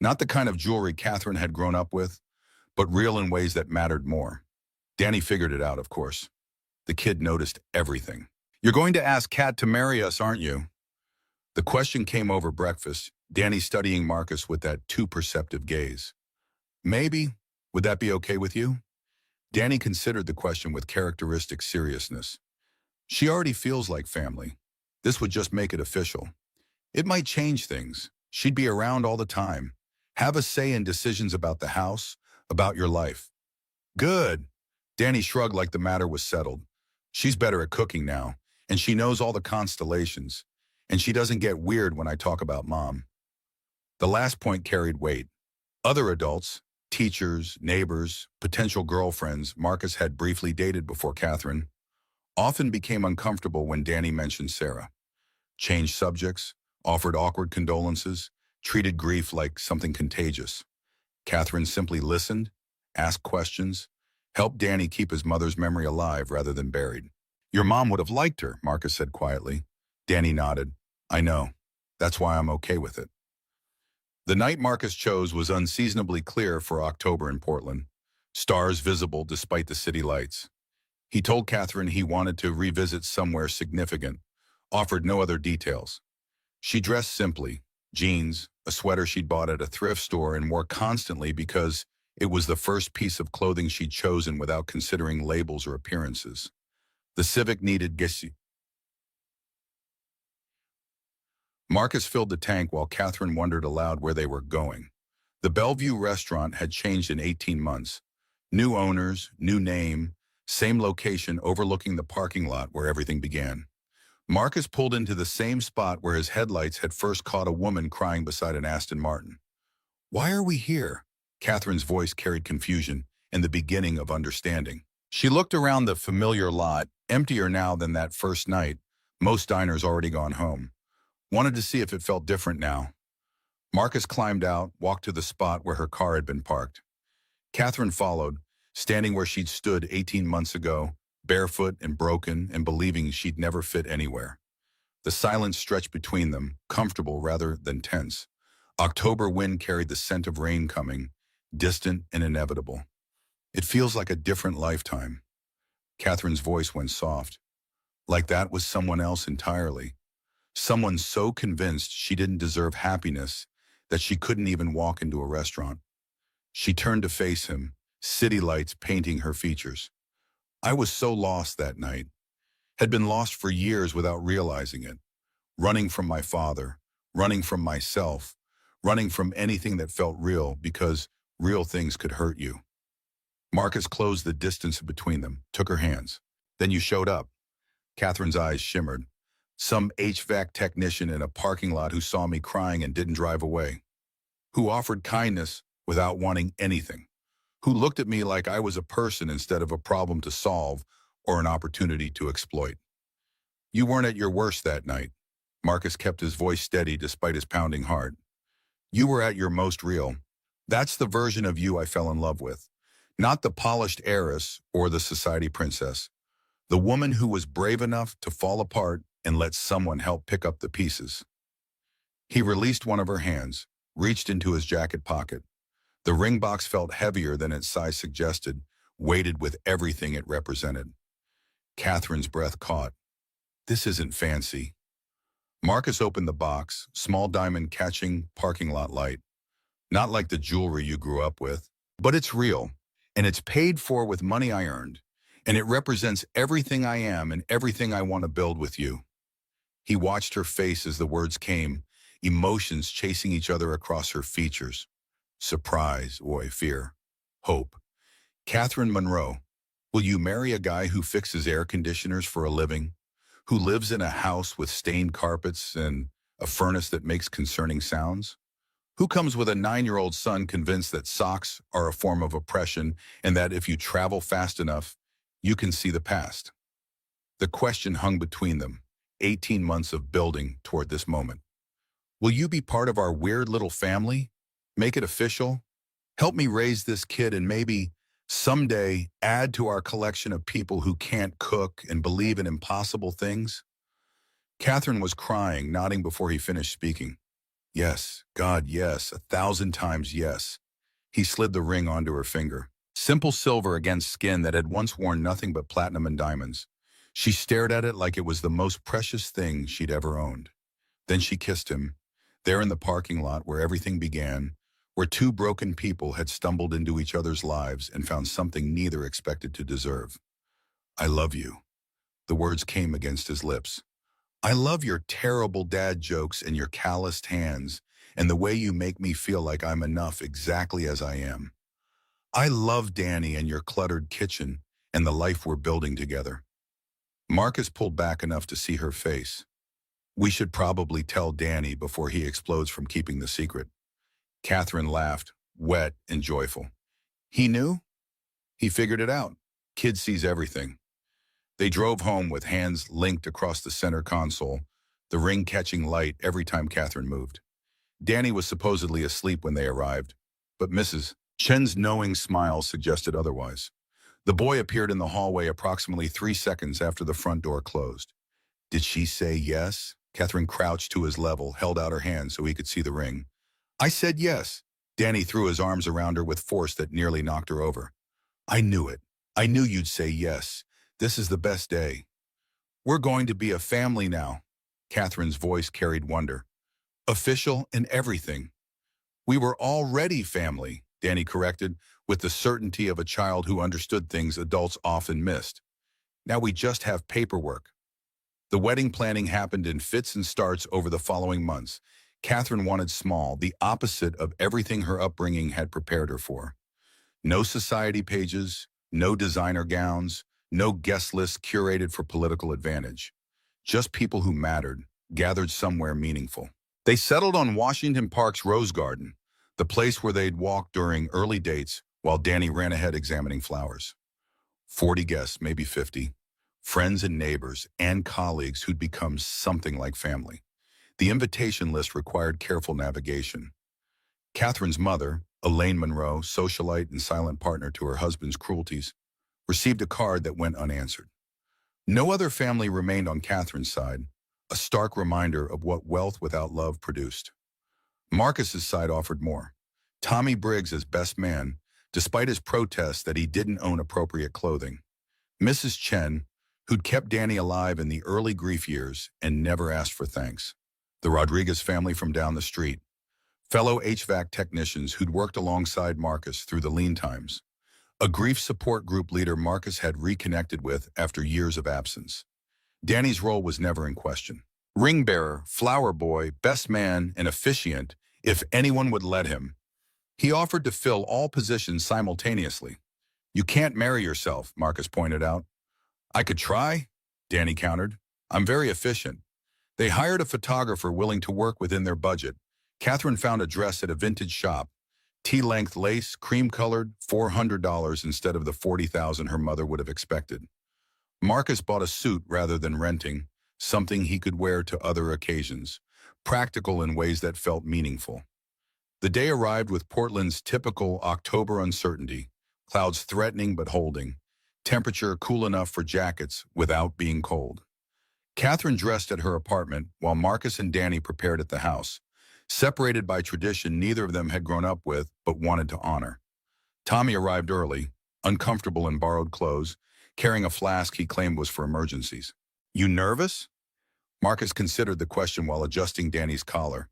Not the kind of jewelry Catherine had grown up with, but real in ways that mattered more. Danny figured it out, of course. The kid noticed everything. You're going to ask Kat to marry us, aren't you? The question came over breakfast, Danny studying Marcus with that too perceptive gaze. Maybe. Would that be okay with you? Danny considered the question with characteristic seriousness. She already feels like family. This would just make it official. It might change things. She'd be around all the time. Have a say in decisions about the house, about your life. Good. Danny shrugged like the matter was settled. She's better at cooking now, and she knows all the constellations, and she doesn't get weird when I talk about Mom. The last point carried weight. Other adults, teachers, neighbors, potential girlfriends Marcus had briefly dated before Catherine, often became uncomfortable when Danny mentioned Sarah. Changed subjects, offered awkward condolences, treated grief like something contagious. Catherine simply listened, asked questions, helped Danny keep his mother's memory alive rather than buried. Your mom would have liked her, Marcus said quietly. Danny nodded. I know. That's why I'm okay with it. The night Marcus chose was unseasonably clear for October in Portland, stars visible despite the city lights. He told Catherine he wanted to revisit somewhere significant, offered no other details. She dressed simply, jeans, a sweater she'd bought at a thrift store and wore constantly because it was the first piece of clothing she'd chosen without considering labels or appearances. The Civic needed Gissi. Marcus filled the tank while Catherine wondered aloud where they were going. The Bellevue restaurant had changed in 18 months. New owners, new name, same location overlooking the parking lot where everything began. Marcus pulled into the same spot where his headlights had first caught a woman crying beside an Aston Martin. "Why are we here?" Catherine's voice carried confusion and the beginning of understanding. She looked around the familiar lot, emptier now than that first night, most diners already gone home. Wanted to see if it felt different now. Marcus climbed out, walked to the spot where her car had been parked. Catherine followed, standing where she'd stood 18 months ago, barefoot and broken and believing she'd never fit anywhere. The silence stretched between them, comfortable rather than tense. October wind carried the scent of rain coming, distant and inevitable. "It feels like a different lifetime." Catherine's voice went soft. Like that was someone else entirely. Someone so convinced she didn't deserve happiness that she couldn't even walk into a restaurant. She turned to face him, city lights painting her features. "I was so lost that night. Had been lost for years without realizing it. Running from my father, running from myself, running from anything that felt real because real things could hurt you." Marcus closed the distance between them, took her hands. "Then you showed up." Catherine's eyes shimmered. "Some HVAC technician in a parking lot who saw me crying and didn't drive away. Who offered kindness without wanting anything. Who looked at me like I was a person instead of a problem to solve or an opportunity to exploit." "You weren't at your worst that night." Marcus kept his voice steady despite his pounding heart. "You were at your most real. That's the version of you I fell in love with. Not the polished heiress or the society princess. The woman who was brave enough to fall apart and let someone help pick up the pieces." He released one of her hands, reached into his jacket pocket. The ring box felt heavier than its size suggested, weighted with everything it represented. Catherine's breath caught. "This isn't fancy." Marcus opened the box, small diamond catching parking lot light. "Not like the jewelry you grew up with, but it's real, and it's paid for with money I earned, and it represents everything I am and everything I want to build with you." He watched her face as the words came, emotions chasing each other across her features. Surprise, fear, hope. "Catherine Monroe, will you marry a guy who fixes air conditioners for a living? Who lives in a house with stained carpets and a furnace that makes concerning sounds? Who comes with a 9-year-old son convinced that socks are a form of oppression and that if you travel fast enough, you can see the past?" The question hung between them, 18 months of building toward this moment. "Will you be part of our weird little family? Make it official? Help me raise this kid and maybe someday add to our collection of people who can't cook and believe in impossible things?" Catherine was crying, nodding before he finished speaking. "Yes, God, yes, 1,000 times yes." He slid the ring onto her finger. Simple silver against skin that had once worn nothing but platinum and diamonds. She stared at it like it was the most precious thing she'd ever owned. Then she kissed him, there in the parking lot where everything began, where two broken people had stumbled into each other's lives and found something neither expected to deserve. "I love you." The words came against his lips. "I love your terrible dad jokes and your calloused hands and the way you make me feel like I'm enough exactly as I am. I love Danny and your cluttered kitchen and the life we're building together." Marcus pulled back enough to see her face. "We should probably tell Danny before he explodes from keeping the secret." Catherine laughed, wet and joyful. "He knew? He figured it out. Kid sees everything." They drove home with hands linked across the center console, the ring catching light every time Catherine moved. Danny was supposedly asleep when they arrived, but Mrs. Chen's knowing smile suggested otherwise. The boy appeared in the hallway approximately 3 seconds after the front door closed. "Did she say yes?" Catherine crouched to his level, held out her hand so he could see the ring. I said yes. Danny threw his arms around her with force that nearly knocked her over. I knew it. I knew you'd say yes. This is the best day. We're going to be a family now. Catherine's voice carried wonder. Official and everything. We were already family, Danny corrected, with the certainty of a child who understood things adults often missed. Now we just have paperwork. The wedding planning happened in fits and starts over the following months. Catherine wanted small, the opposite of everything her upbringing had prepared her for. No society pages, no designer gowns, no guest lists curated for political advantage. Just people who mattered, gathered somewhere meaningful. They settled on Washington Park's Rose Garden, the place where they'd walk during early dates while Danny ran ahead examining flowers. 40 guests, maybe 50, friends and neighbors and colleagues who'd become something like family. The invitation list required careful navigation. Catherine's mother, Elaine Monroe, socialite and silent partner to her husband's cruelties, received a card that went unanswered. No other family remained on Catherine's side, a stark reminder of what wealth without love produced. Marcus's side offered more. Tommy Briggs as best man, despite his protests that he didn't own appropriate clothing. Mrs. Chen, who'd kept Danny alive in the early grief years and never asked for thanks. The Rodriguez family from down the street. Fellow HVAC technicians who'd worked alongside Marcus through the lean times. A grief support group leader Marcus had reconnected with after years of absence. Danny's role was never in question. Ring bearer, flower boy, best man, and officiant, if anyone would let him. He offered to fill all positions simultaneously. You can't marry yourself, Marcus pointed out. I could try, Danny countered. I'm very efficient. They hired a photographer willing to work within their budget. Catherine found a dress at a vintage shop. Tea-length lace, cream-colored, $400 instead of the $40,000 her mother would have expected. Marcus bought a suit rather than renting, something he could wear to other occasions, practical in ways that felt meaningful. The day arrived with Portland's typical October uncertainty, clouds threatening but holding, temperature cool enough for jackets without being cold. Catherine dressed at her apartment while Marcus and Danny prepared at the house, separated by tradition neither of them had grown up with but wanted to honor. Tommy arrived early, uncomfortable in borrowed clothes, carrying a flask he claimed was for emergencies. You nervous? Marcus considered the question while adjusting Danny's collar.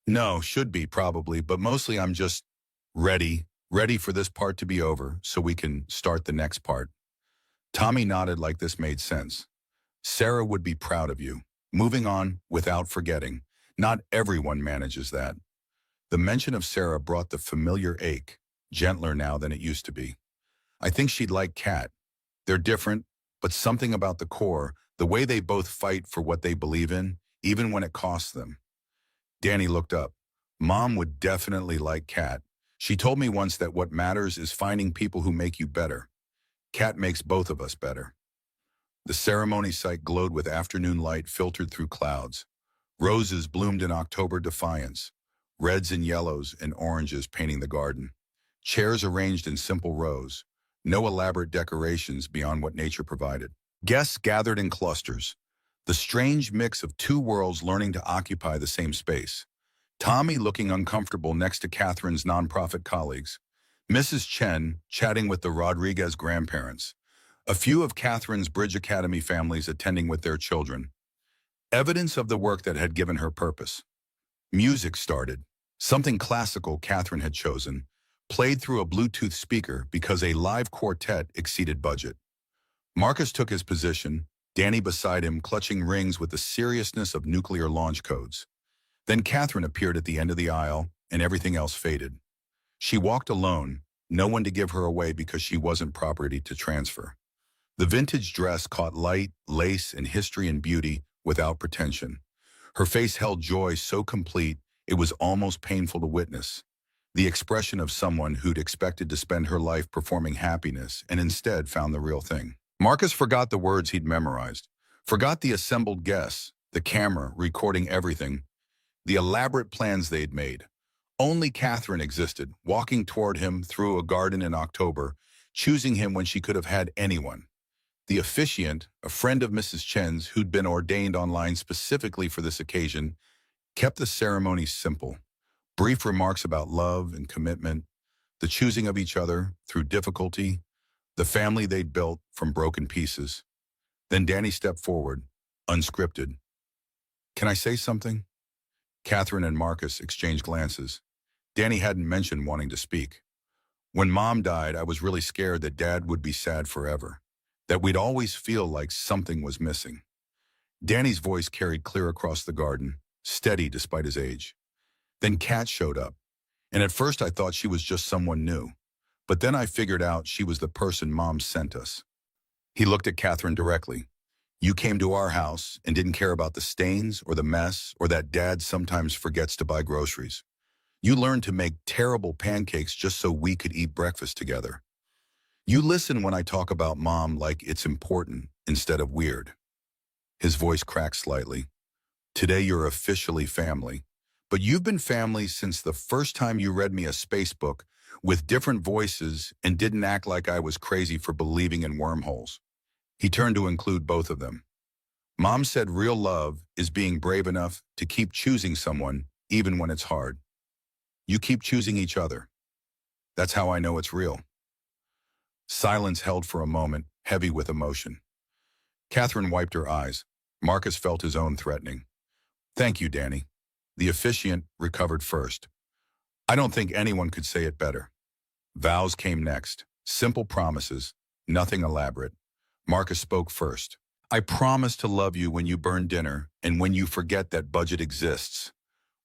No, should be probably, but mostly I'm just ready for this part to be over so we can start the next part. Tommy nodded like this made sense. Sarah would be proud of you. Moving on without forgetting. Not everyone manages that. The mention of Sarah brought the familiar ache, gentler now than it used to be. I think she'd like Kat. They're different, but something about the core, the way they both fight for what they believe in, even when it costs them. Danny looked up. Mom would definitely like Kat. She told me once that what matters is finding people who make you better. Kat makes both of us better. The ceremony site glowed with afternoon light filtered through clouds. Roses bloomed in October defiance, reds and yellows and oranges painting the garden. Chairs arranged in simple rows, no elaborate decorations beyond what nature provided. Guests gathered in clusters, the strange mix of two worlds learning to occupy the same space. Tommy looking uncomfortable next to Catherine's nonprofit colleagues. Mrs. Chen chatting with the Rodriguez grandparents. A few of Catherine's Bridge Academy families attending with their children. Evidence of the work that had given her purpose. Music started. Something classical Catherine had chosen, played through a Bluetooth speaker because a live quartet exceeded budget. Marcus took his position, Danny beside him clutching rings with the seriousness of nuclear launch codes. Then Catherine appeared at the end of the aisle, and everything else faded. She walked alone, no one to give her away because she wasn't property to transfer. The vintage dress caught light, lace, and history and beauty without pretension. Her face held joy so complete it was almost painful to witness. The expression of someone who'd expected to spend her life performing happiness and instead found the real thing. Marcus forgot the words he'd memorized, forgot the assembled guests, the camera recording everything, the elaborate plans they'd made. Only Catherine existed, walking toward him through a garden in October, choosing him when she could have had anyone. The officiant, a friend of Mrs. Chen's who'd been ordained online specifically for this occasion, kept the ceremony simple. Brief remarks about love and commitment, the choosing of each other through difficulty, the family they'd built from broken pieces. Then Danny stepped forward, unscripted. Can I say something? Catherine and Marcus exchanged glances. Danny hadn't mentioned wanting to speak. When Mom died, I was really scared that Dad would be sad forever, that we'd always feel like something was missing. Danny's voice carried clear across the garden, steady despite his age. Then Kat showed up, and at first I thought she was just someone new. But then I figured out she was the person Mom sent us. He looked at Catherine directly. You came to our house and didn't care about the stains or the mess or that Dad sometimes forgets to buy groceries. You learned to make terrible pancakes just so we could eat breakfast together. You listen when I talk about Mom like it's important instead of weird. His voice cracked slightly. Today you're officially family, but you've been family since the first time you read me a space book with different voices and didn't act like I was crazy for believing in wormholes. He turned to include both of them. Mom said real love is being brave enough to keep choosing someone even when it's hard. You keep choosing each other. That's how I know it's real. Silence held for a moment, heavy with emotion. Catherine wiped her eyes. Marcus felt his own threatening. Thank you, Danny. The officiant recovered first. I don't think anyone could say it better. Vows came next. Simple promises, nothing elaborate. Marcus spoke first. I promise to love you when you burn dinner and when you forget that budget exists.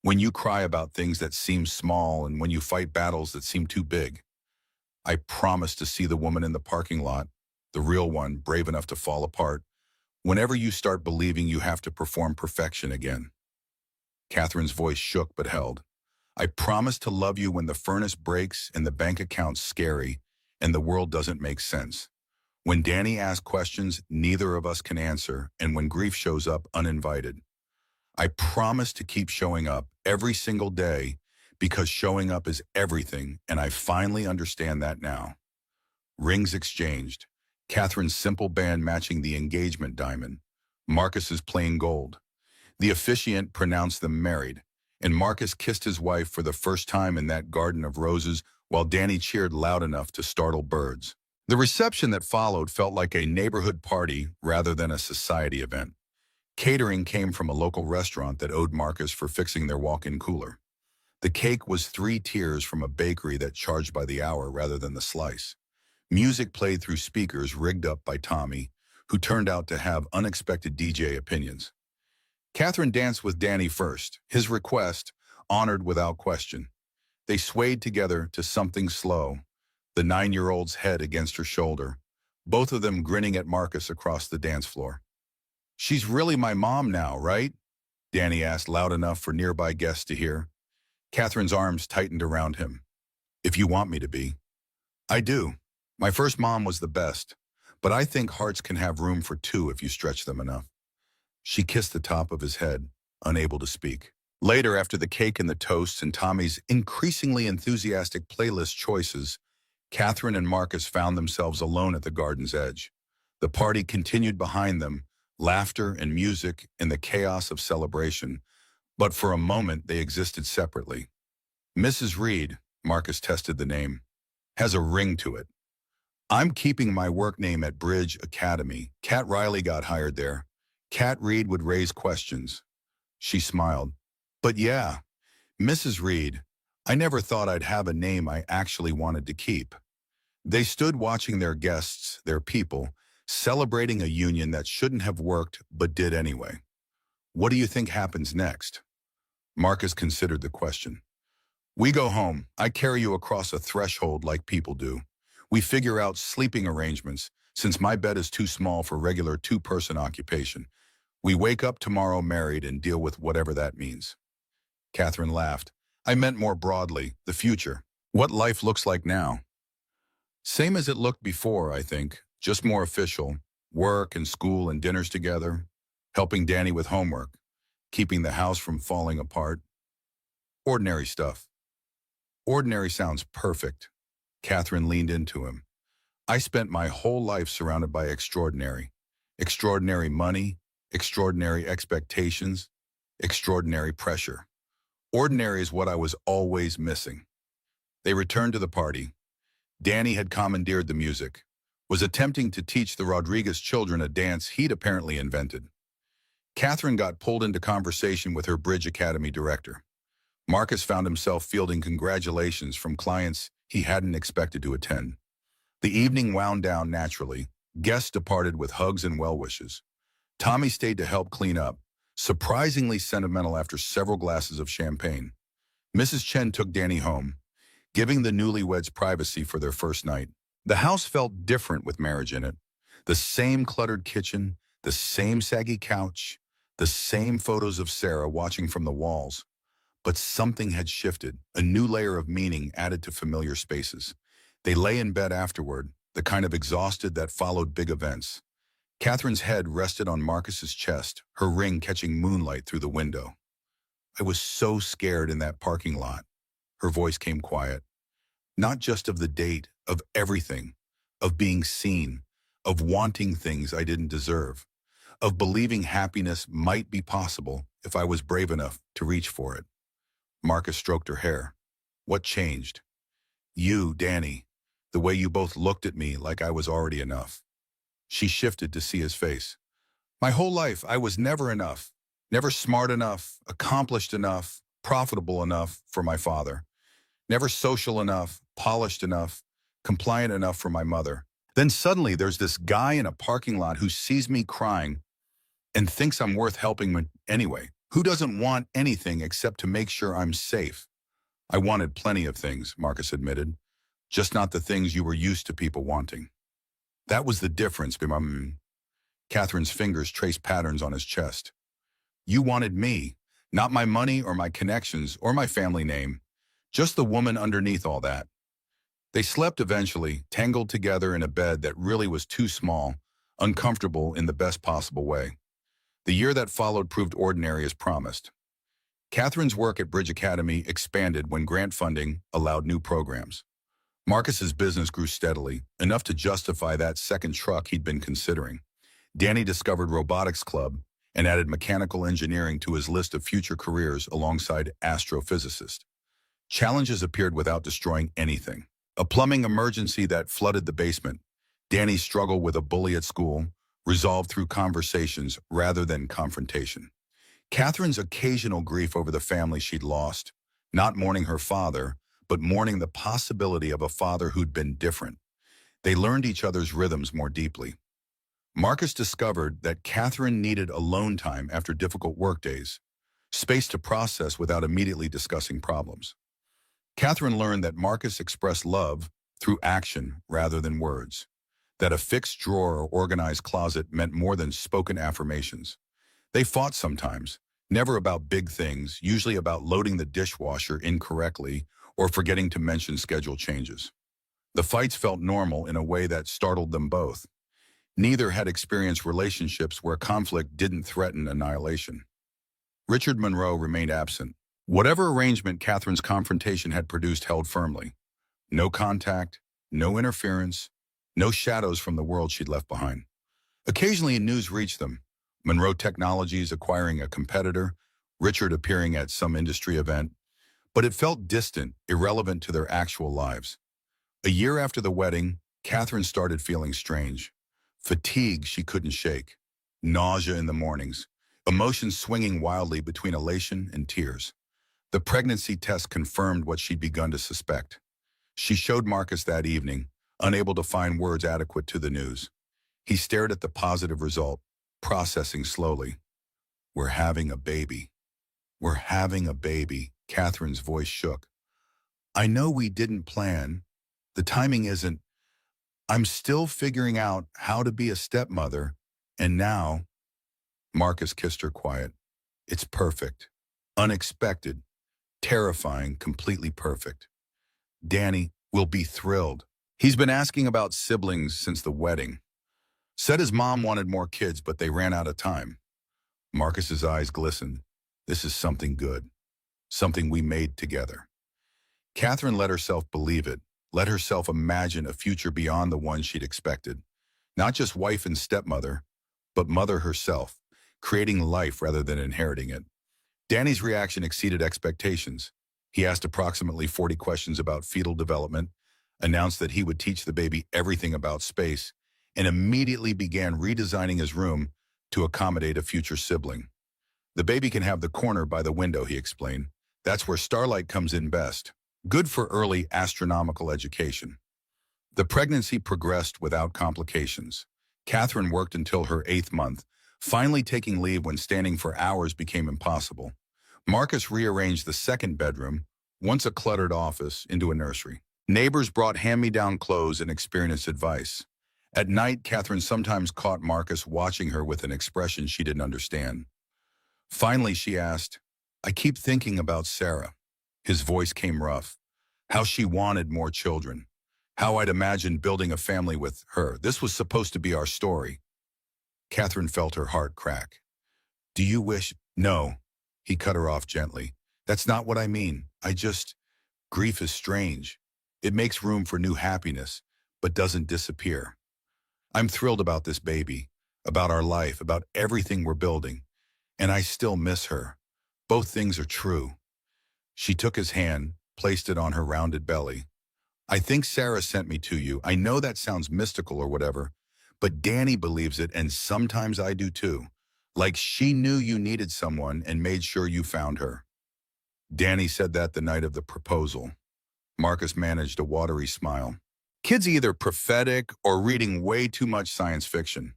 When you cry about things that seem small and when you fight battles that seem too big. I promise to see the woman in the parking lot, the real one, brave enough to fall apart, whenever you start believing you have to perform perfection again. Catherine's voice shook but held. I promise to love you when the furnace breaks and the bank account's scary and the world doesn't make sense. When Danny asks questions neither of us can answer and when grief shows up uninvited. I promise to keep showing up every single day because showing up is everything, and I finally understand that now. Rings exchanged. Catherine's simple band matching the engagement diamond. Marcus's plain gold. The officiant pronounced them married, and Marcus kissed his wife for the first time in that garden of roses while Danny cheered loud enough to startle birds. The reception that followed felt like a neighborhood party rather than a society event. Catering came from a local restaurant that owed Marcus for fixing their walk-in cooler. The cake was 3 tiers from a bakery that charged by the hour rather than the slice. Music played through speakers rigged up by Tommy, who turned out to have unexpected DJ opinions. Catherine danced with Danny first, his request, honored without question. They swayed together to something slow, the 9-year-old's head against her shoulder, both of them grinning at Marcus across the dance floor. She's really my mom now, right? Danny asked loud enough for nearby guests to hear. Catherine's arms tightened around him. If you want me to be. I do. My first mom was the best, but I think hearts can have room for 2 if you stretch them enough. She kissed the top of his head, unable to speak. Later, after the cake and the toasts and Tommy's increasingly enthusiastic playlist choices, Catherine and Marcus found themselves alone at the garden's edge. The party continued behind them, laughter and music in the chaos of celebration, but for a moment they existed separately. Mrs. Reed, Marcus tested the name, has a ring to it. I'm keeping my work name at Bridge Academy. Kat Riley got hired there. Kat Reed would raise questions. She smiled. But yeah, Mrs. Reed, I never thought I'd have a name I actually wanted to keep. They stood watching their guests, their people, celebrating a union that shouldn't have worked but did anyway. What do you think happens next? Marcus considered the question. We go home. I carry you across a threshold like people do. We figure out sleeping arrangements, since my bed is too small for regular 2-person occupation. We wake up tomorrow married and deal with whatever that means. Catherine laughed. I meant more broadly, the future. What life looks like now. Same as it looked before, I think, just more official. Work and school and dinners together, helping Danny with homework, keeping the house from falling apart. Ordinary stuff. Ordinary sounds perfect. Catherine leaned into him. I spent my whole life surrounded by extraordinary. Extraordinary money, extraordinary expectations, extraordinary pressure. Ordinary is what I was always missing. They returned to the party. Danny had commandeered the music, was attempting to teach the Rodriguez children a dance he'd apparently invented. Catherine got pulled into conversation with her Bridge Academy director. Marcus found himself fielding congratulations from clients he hadn't expected to attend. The evening wound down naturally. Guests departed with hugs and well wishes. Tommy stayed to help clean up, surprisingly sentimental after several glasses of champagne. Mrs. Chen took Danny home, giving the newlyweds privacy for their first night. The house felt different with marriage in it. The same cluttered kitchen, the same saggy couch, the same photos of Sarah watching from the walls. But something had shifted, a new layer of meaning added to familiar spaces. They lay in bed afterward, the kind of exhausted that followed big events. Catherine's head rested on Marcus's chest, her ring catching moonlight through the window. I was so scared in that parking lot. Her voice came quiet. Not just of the date, of everything, of being seen, of wanting things I didn't deserve, of believing happiness might be possible if I was brave enough to reach for it. Marcus stroked her hair. What changed? You, Danny, the way you both looked at me like I was already enough. She shifted to see his face. My whole life, I was never enough, never smart enough, accomplished enough, profitable enough for my father, never social enough, polished enough, compliant enough for my mother. Then suddenly there's this guy in a parking lot who sees me crying and thinks I'm worth helping anyway. Who doesn't want anything except to make sure I'm safe? I wanted plenty of things, Marcus admitted, just not the things you were used to people wanting. That was the difference, Catherine's fingers traced patterns on his chest. You wanted me, not my money or my connections or my family name, just the woman underneath all that. They slept eventually, tangled together in a bed that really was too small, uncomfortable in the best possible way. The year that followed proved ordinary as promised. Catherine's work at Bridge Academy expanded when grant funding allowed new programs. Marcus's business grew steadily, enough to justify that second truck he'd been considering. Danny discovered robotics club and added mechanical engineering to his list of future careers alongside astrophysicist. Challenges appeared without destroying anything. A plumbing emergency that flooded the basement. Danny's struggle with a bully at school, resolved through conversations rather than confrontation. Catherine's occasional grief over the family she'd lost, not mourning her father, but mourning the possibility of a father who'd been different. They learned each other's rhythms more deeply. Marcus discovered that Catherine needed alone time after difficult workdays, space to process without immediately discussing problems. Catherine learned that Marcus expressed love through action rather than words, that a fixed drawer or organized closet meant more than spoken affirmations. They fought sometimes, never about big things, usually about loading the dishwasher incorrectly or forgetting to mention schedule changes. The fights felt normal in a way that startled them both. Neither had experienced relationships where conflict didn't threaten annihilation. Richard Monroe remained absent. Whatever arrangement Catherine's confrontation had produced held firmly. No contact, no interference, no shadows from the world she'd left behind. Occasionally news reached them. Monroe Technologies acquiring a competitor, Richard appearing at some industry event, but it felt distant, irrelevant to their actual lives. A year after the wedding, Catherine started feeling strange. Fatigue she couldn't shake, nausea in the mornings, emotions swinging wildly between elation and tears. The pregnancy test confirmed what she'd begun to suspect. She showed Marcus that evening, unable to find words adequate to the news. He stared at the positive result, processing slowly. We're having a baby. We're having a baby. Catherine's voice shook. I know we didn't plan. The timing isn't. I'm still figuring out how to be a stepmother, and now, Marcus kissed her quiet. It's perfect. Unexpected. Terrifying, completely perfect. Danny will be thrilled. He's been asking about siblings since the wedding. Said his mom wanted more kids, but they ran out of time. Marcus's eyes glistened. This is something good. Something we made together. Catherine let herself believe it, let herself imagine a future beyond the one she'd expected. Not just wife and stepmother, but mother herself, creating life rather than inheriting it. Danny's reaction exceeded expectations. He asked approximately 40 questions about fetal development, announced that he would teach the baby everything about space, and immediately began redesigning his room to accommodate a future sibling. The baby can have the corner by the window, he explained. That's where starlight comes in best. Good for early astronomical education. The pregnancy progressed without complications. Catherine worked until her 8th month, finally taking leave when standing for hours became impossible. Marcus rearranged the second bedroom, once a cluttered office, into a nursery. Neighbors brought hand-me-down clothes and experienced advice. At night, Catherine sometimes caught Marcus watching her with an expression she didn't understand. Finally, she asked, "I keep thinking about Sarah." His voice came rough. How she wanted more children. How I'd imagined building a family with her. This was supposed to be our story. Catherine felt her heart crack. "Do you wish—" "No," he cut her off gently. "That's not what I mean. Grief is strange. It makes room for new happiness, but doesn't disappear. I'm thrilled about this baby, about our life, about everything we're building. And I still miss her. Both things are true." She took his hand, placed it on her rounded belly. "I think Sarah sent me to you. I know that sounds mystical or whatever, but Danny believes it, and sometimes I do too. Like she knew you needed someone and made sure you found her." Danny said that the night of the proposal. Marcus managed a watery smile. "Kid's either prophetic or reading way too much science fiction."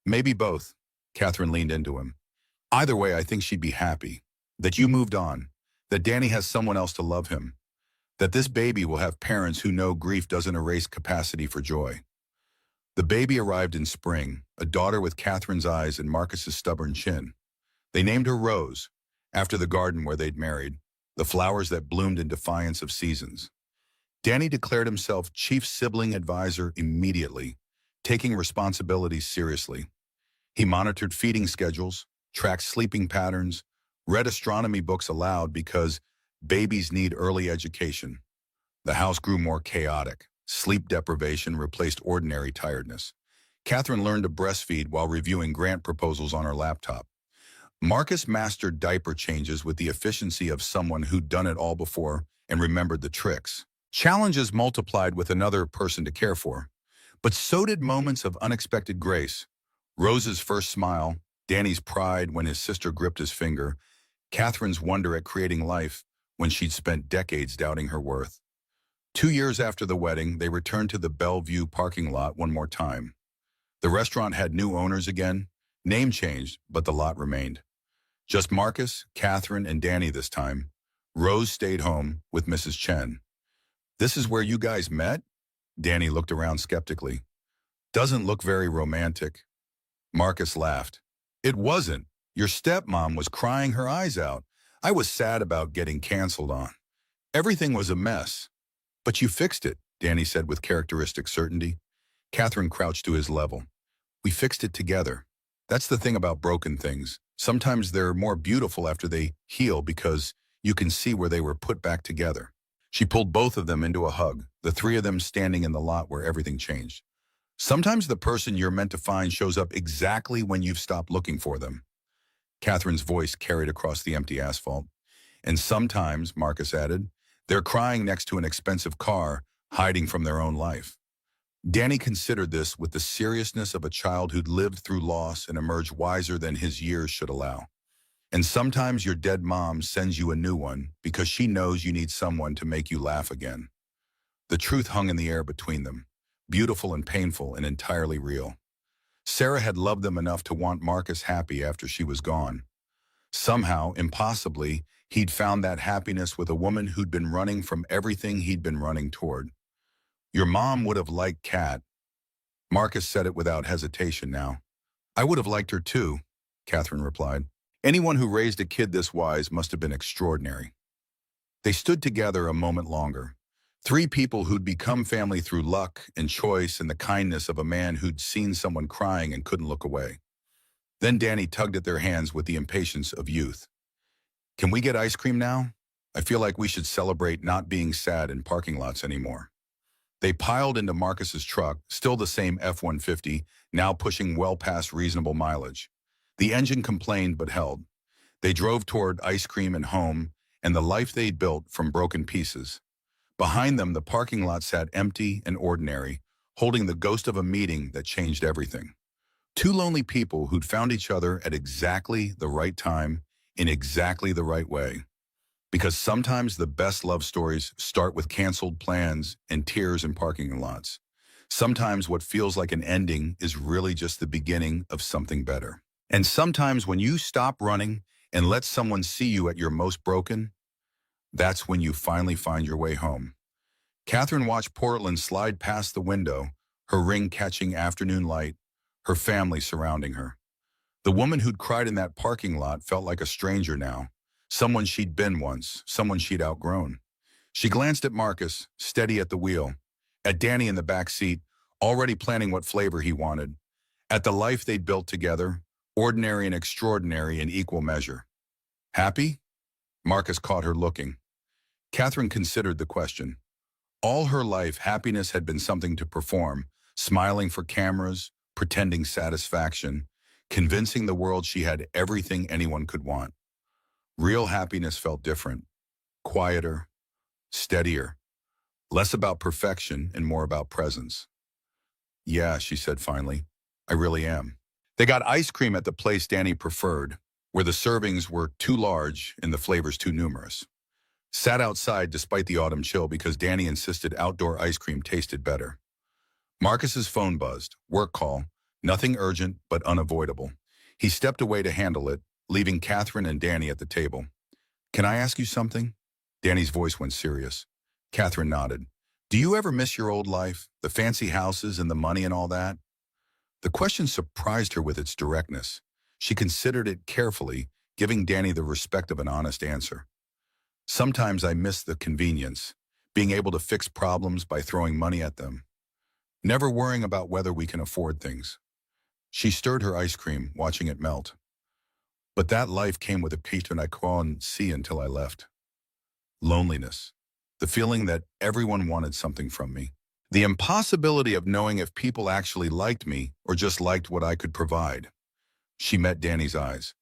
"Maybe both." Catherine leaned into him. "Either way, I think she'd be happy. That you moved on. That Danny has someone else to love him. That this baby will have parents who know grief doesn't erase capacity for joy." The baby arrived in spring, a daughter with Catherine's eyes and Marcus's stubborn chin. They named her Rose, after the garden where they'd married, the flowers that bloomed in defiance of seasons. Danny declared himself chief sibling advisor immediately, taking responsibilities seriously. He monitored feeding schedules, tracked sleeping patterns, read astronomy books aloud because babies need early education. The house grew more chaotic. Sleep deprivation replaced ordinary tiredness. Catherine learned to breastfeed while reviewing grant proposals on her laptop. Marcus mastered diaper changes with the efficiency of someone who'd done it all before and remembered the tricks. Challenges multiplied with another person to care for. But so did moments of unexpected grace. Rose's first smile, Danny's pride when his sister gripped his finger, Catherine's wonder at creating life when she'd spent decades doubting her worth. 2 years after the wedding, they returned to the Bellevue parking lot one more time. The restaurant had new owners again, name changed, but the lot remained. Just Marcus, Catherine, and Danny this time. Rose stayed home with Mrs. Chen. "This is where you guys met?" Danny looked around skeptically. "Doesn't look very romantic." Marcus laughed. "It wasn't. Your stepmom was crying her eyes out. I was sad about getting canceled on. Everything was a mess. But you fixed it," Danny said with characteristic certainty. Catherine crouched to his level. "We fixed it together. That's the thing about broken things. Sometimes they're more beautiful after they heal because you can see where they were put back together." She pulled both of them into a hug, the three of them standing in the lot where everything changed. "Sometimes the person you're meant to find shows up exactly when you've stopped looking for them." Catherine's voice carried across the empty asphalt. "And sometimes," Marcus added, "they're crying next to an expensive car, hiding from their own life." Danny considered this with the seriousness of a child who'd lived through loss and emerged wiser than his years should allow. "And sometimes your dead mom sends you a new one because she knows you need someone to make you laugh again." The truth hung in the air between them, beautiful and painful and entirely real. Sarah had loved them enough to want Marcus happy after she was gone. Somehow, impossibly, he'd found that happiness with a woman who'd been running from everything he'd been running toward. "Your mom would have liked Kat." Marcus said it without hesitation now. "I would have liked her too," Catherine replied. "Anyone who raised a kid this wise must have been extraordinary." They stood together a moment longer. Three people who'd become family through luck and choice and the kindness of a man who'd seen someone crying and couldn't look away. Then Danny tugged at their hands with the impatience of youth. "Can we get ice cream now? I feel like we should celebrate not being sad in parking lots anymore." They piled into Marcus's truck, still the same F-150, now pushing well past reasonable mileage. The engine complained but held. They drove toward ice cream and home and the life they'd built from broken pieces. Behind them, the parking lot sat empty and ordinary, holding the ghost of a meeting that changed everything. Two lonely people who'd found each other at exactly the right time, in exactly the right way. Because sometimes the best love stories start with canceled plans and tears in parking lots. Sometimes what feels like an ending is really just the beginning of something better. And sometimes when you stop running and let someone see you at your most broken, that's when you finally find your way home. Catherine watched Portland slide past the window, her ring catching afternoon light, her family surrounding her. The woman who'd cried in that parking lot felt like a stranger now, someone she'd been once, someone she'd outgrown. She glanced at Marcus, steady at the wheel, at Danny in the back seat, already planning what flavor he wanted, at the life they'd built together, ordinary and extraordinary in equal measure. Happy? Marcus caught her looking. Catherine considered the question. All her life, happiness had been something to perform, smiling for cameras, pretending satisfaction, convincing the world she had everything anyone could want. Real happiness felt different, quieter, steadier, less about perfection and more about presence. Yeah, she said finally, I really am. They got ice cream at the place Danny preferred, where the servings were too large and the flavors too numerous. Sat outside despite the autumn chill because Danny insisted outdoor ice cream tasted better. Marcus's phone buzzed, work call, nothing urgent but unavoidable. He stepped away to handle it, leaving Catherine and Danny at the table. Can I ask you something? Danny's voice went serious. Catherine nodded. Do you ever miss your old life, the fancy houses and the money and all that? The question surprised her with its directness. She considered it carefully, giving Danny the respect of an honest answer. Sometimes I miss the convenience, being able to fix problems by throwing money at them. Never worrying about whether we can afford things. She stirred her ice cream, watching it melt. But that life came with a patron I couldn't see until I left. Loneliness. The feeling that everyone wanted something from me. The impossibility of knowing if people actually liked me or just liked what I could provide. She met Danny's eyes.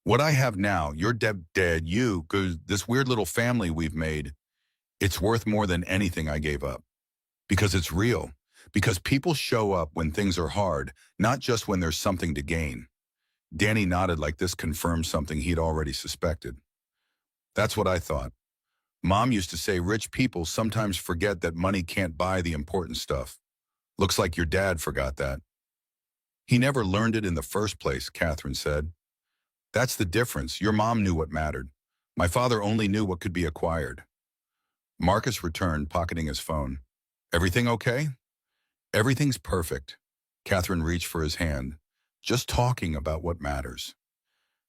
What I have now, you're dead, this weird little family we've made, it's worth more than anything I gave up. Because it's real. Because people show up when things are hard, not just when there's something to gain. Danny nodded like this confirmed something he'd already suspected. That's what I thought. Mom used to say rich people sometimes forget that money can't buy the important stuff. Looks like your dad forgot that. He never learned it in the first place, Catherine said. That's the difference. Your mom knew what mattered. My father only knew what could be acquired. Marcus returned, pocketing his phone. Everything okay? Everything's perfect. Catherine reached for his hand, just talking about what matters.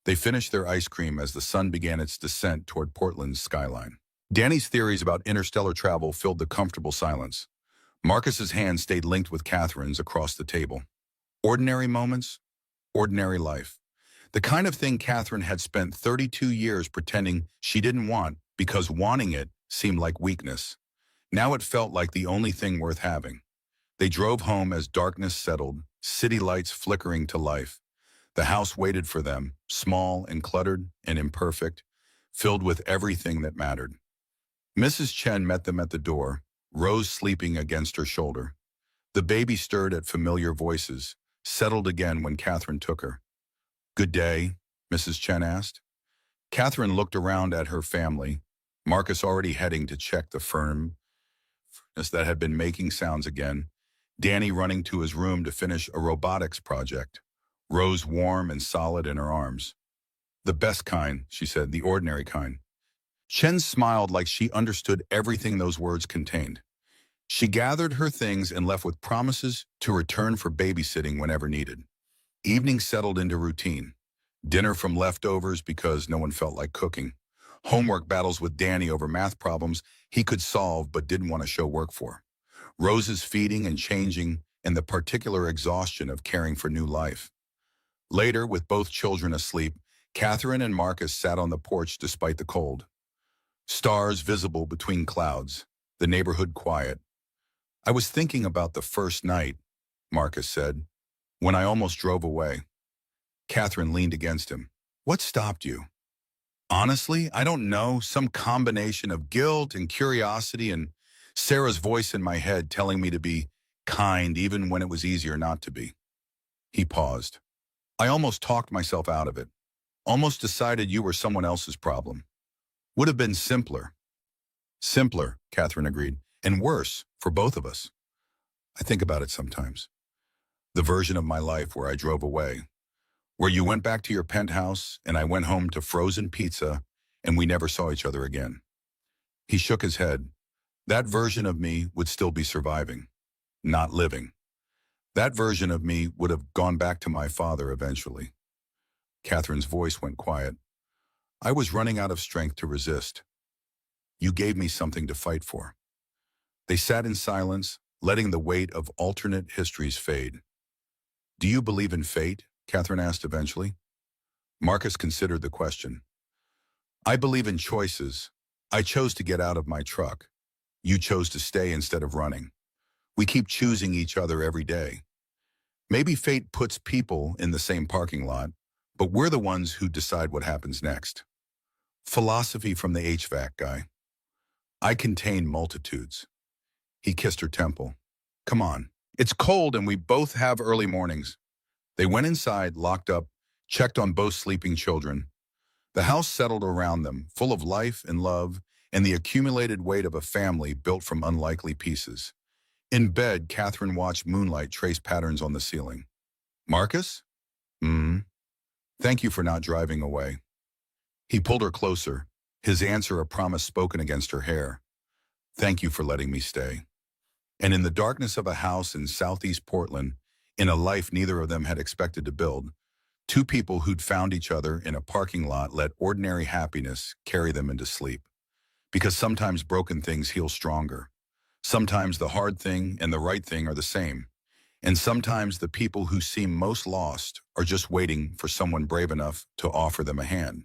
They finished their ice cream as the sun began its descent toward Portland's skyline. Danny's theories about interstellar travel filled the comfortable silence. Marcus's hand stayed linked with Catherine's across the table. Ordinary moments, ordinary life. The kind of thing Catherine had spent 32 years pretending she didn't want because wanting it seemed like weakness. Now it felt like the only thing worth having. They drove home as darkness settled, city lights flickering to life. The house waited for them, small and cluttered and imperfect, filled with everything that mattered. Mrs. Chen met them at the door, Rose sleeping against her shoulder. The baby stirred at familiar voices, settled again when Catherine took her. Good day, Mrs. Chen asked. Catherine looked around at her family, Marcus already heading to check the furnace that had been making sounds again, Danny running to his room to finish a robotics project, Rose warm and solid in her arms. The best kind, she said, the ordinary kind. Chen smiled like she understood everything those words contained. She gathered her things and left with promises to return for babysitting whenever needed. Evening settled into routine. Dinner from leftovers because no one felt like cooking. Homework battles with Danny over math problems he could solve but didn't want to show work for. Rose's feeding and changing and the particular exhaustion of caring for new life. Later, with both children asleep, Catherine and Marcus sat on the porch despite the cold. Stars visible between clouds, the neighborhood quiet. I was thinking about the first night, Marcus said, when I almost drove away. Catherine leaned against him. What stopped you? Honestly, I don't know. Some combination of guilt and curiosity and Sarah's voice in my head telling me to be kind even when it was easier not to be. He paused. I almost talked myself out of it. Almost decided you were someone else's problem. Would have been simpler. Simpler, Catherine agreed. And worse, for both of us. I think about it sometimes. The version of my life where I drove away. Where you went back to your penthouse and I went home to frozen pizza and we never saw each other again. He shook his head. That version of me would still be surviving, not living. That version of me would have gone back to my father eventually. Catherine's voice went quiet. I was running out of strength to resist. You gave me something to fight for. They sat in silence, letting the weight of alternate histories fade. Do you believe in fate? Catherine asked eventually. Marcus considered the question. I believe in choices. I chose to get out of my truck. You chose to stay instead of running. We keep choosing each other every day. Maybe fate puts people in the same parking lot, but we're the ones who decide what happens next. Philosophy from the HVAC guy. I contain multitudes. He kissed her temple. Come on. It's cold and we both have early mornings. They went inside, locked up, checked on both sleeping children. The house settled around them, full of life and love and the accumulated weight of a family built from unlikely pieces. In bed, Catherine watched moonlight trace patterns on the ceiling. Marcus? Thank you for not driving away. He pulled her closer, his answer a promise spoken against her hair. Thank you for letting me stay. And in the darkness of a house in southeast Portland, in a life neither of them had expected to build, two people who'd found each other in a parking lot let ordinary happiness carry them into sleep. Because sometimes broken things heal stronger. Sometimes the hard thing and the right thing are the same. And sometimes the people who seem most lost are just waiting for someone brave enough to offer them a hand.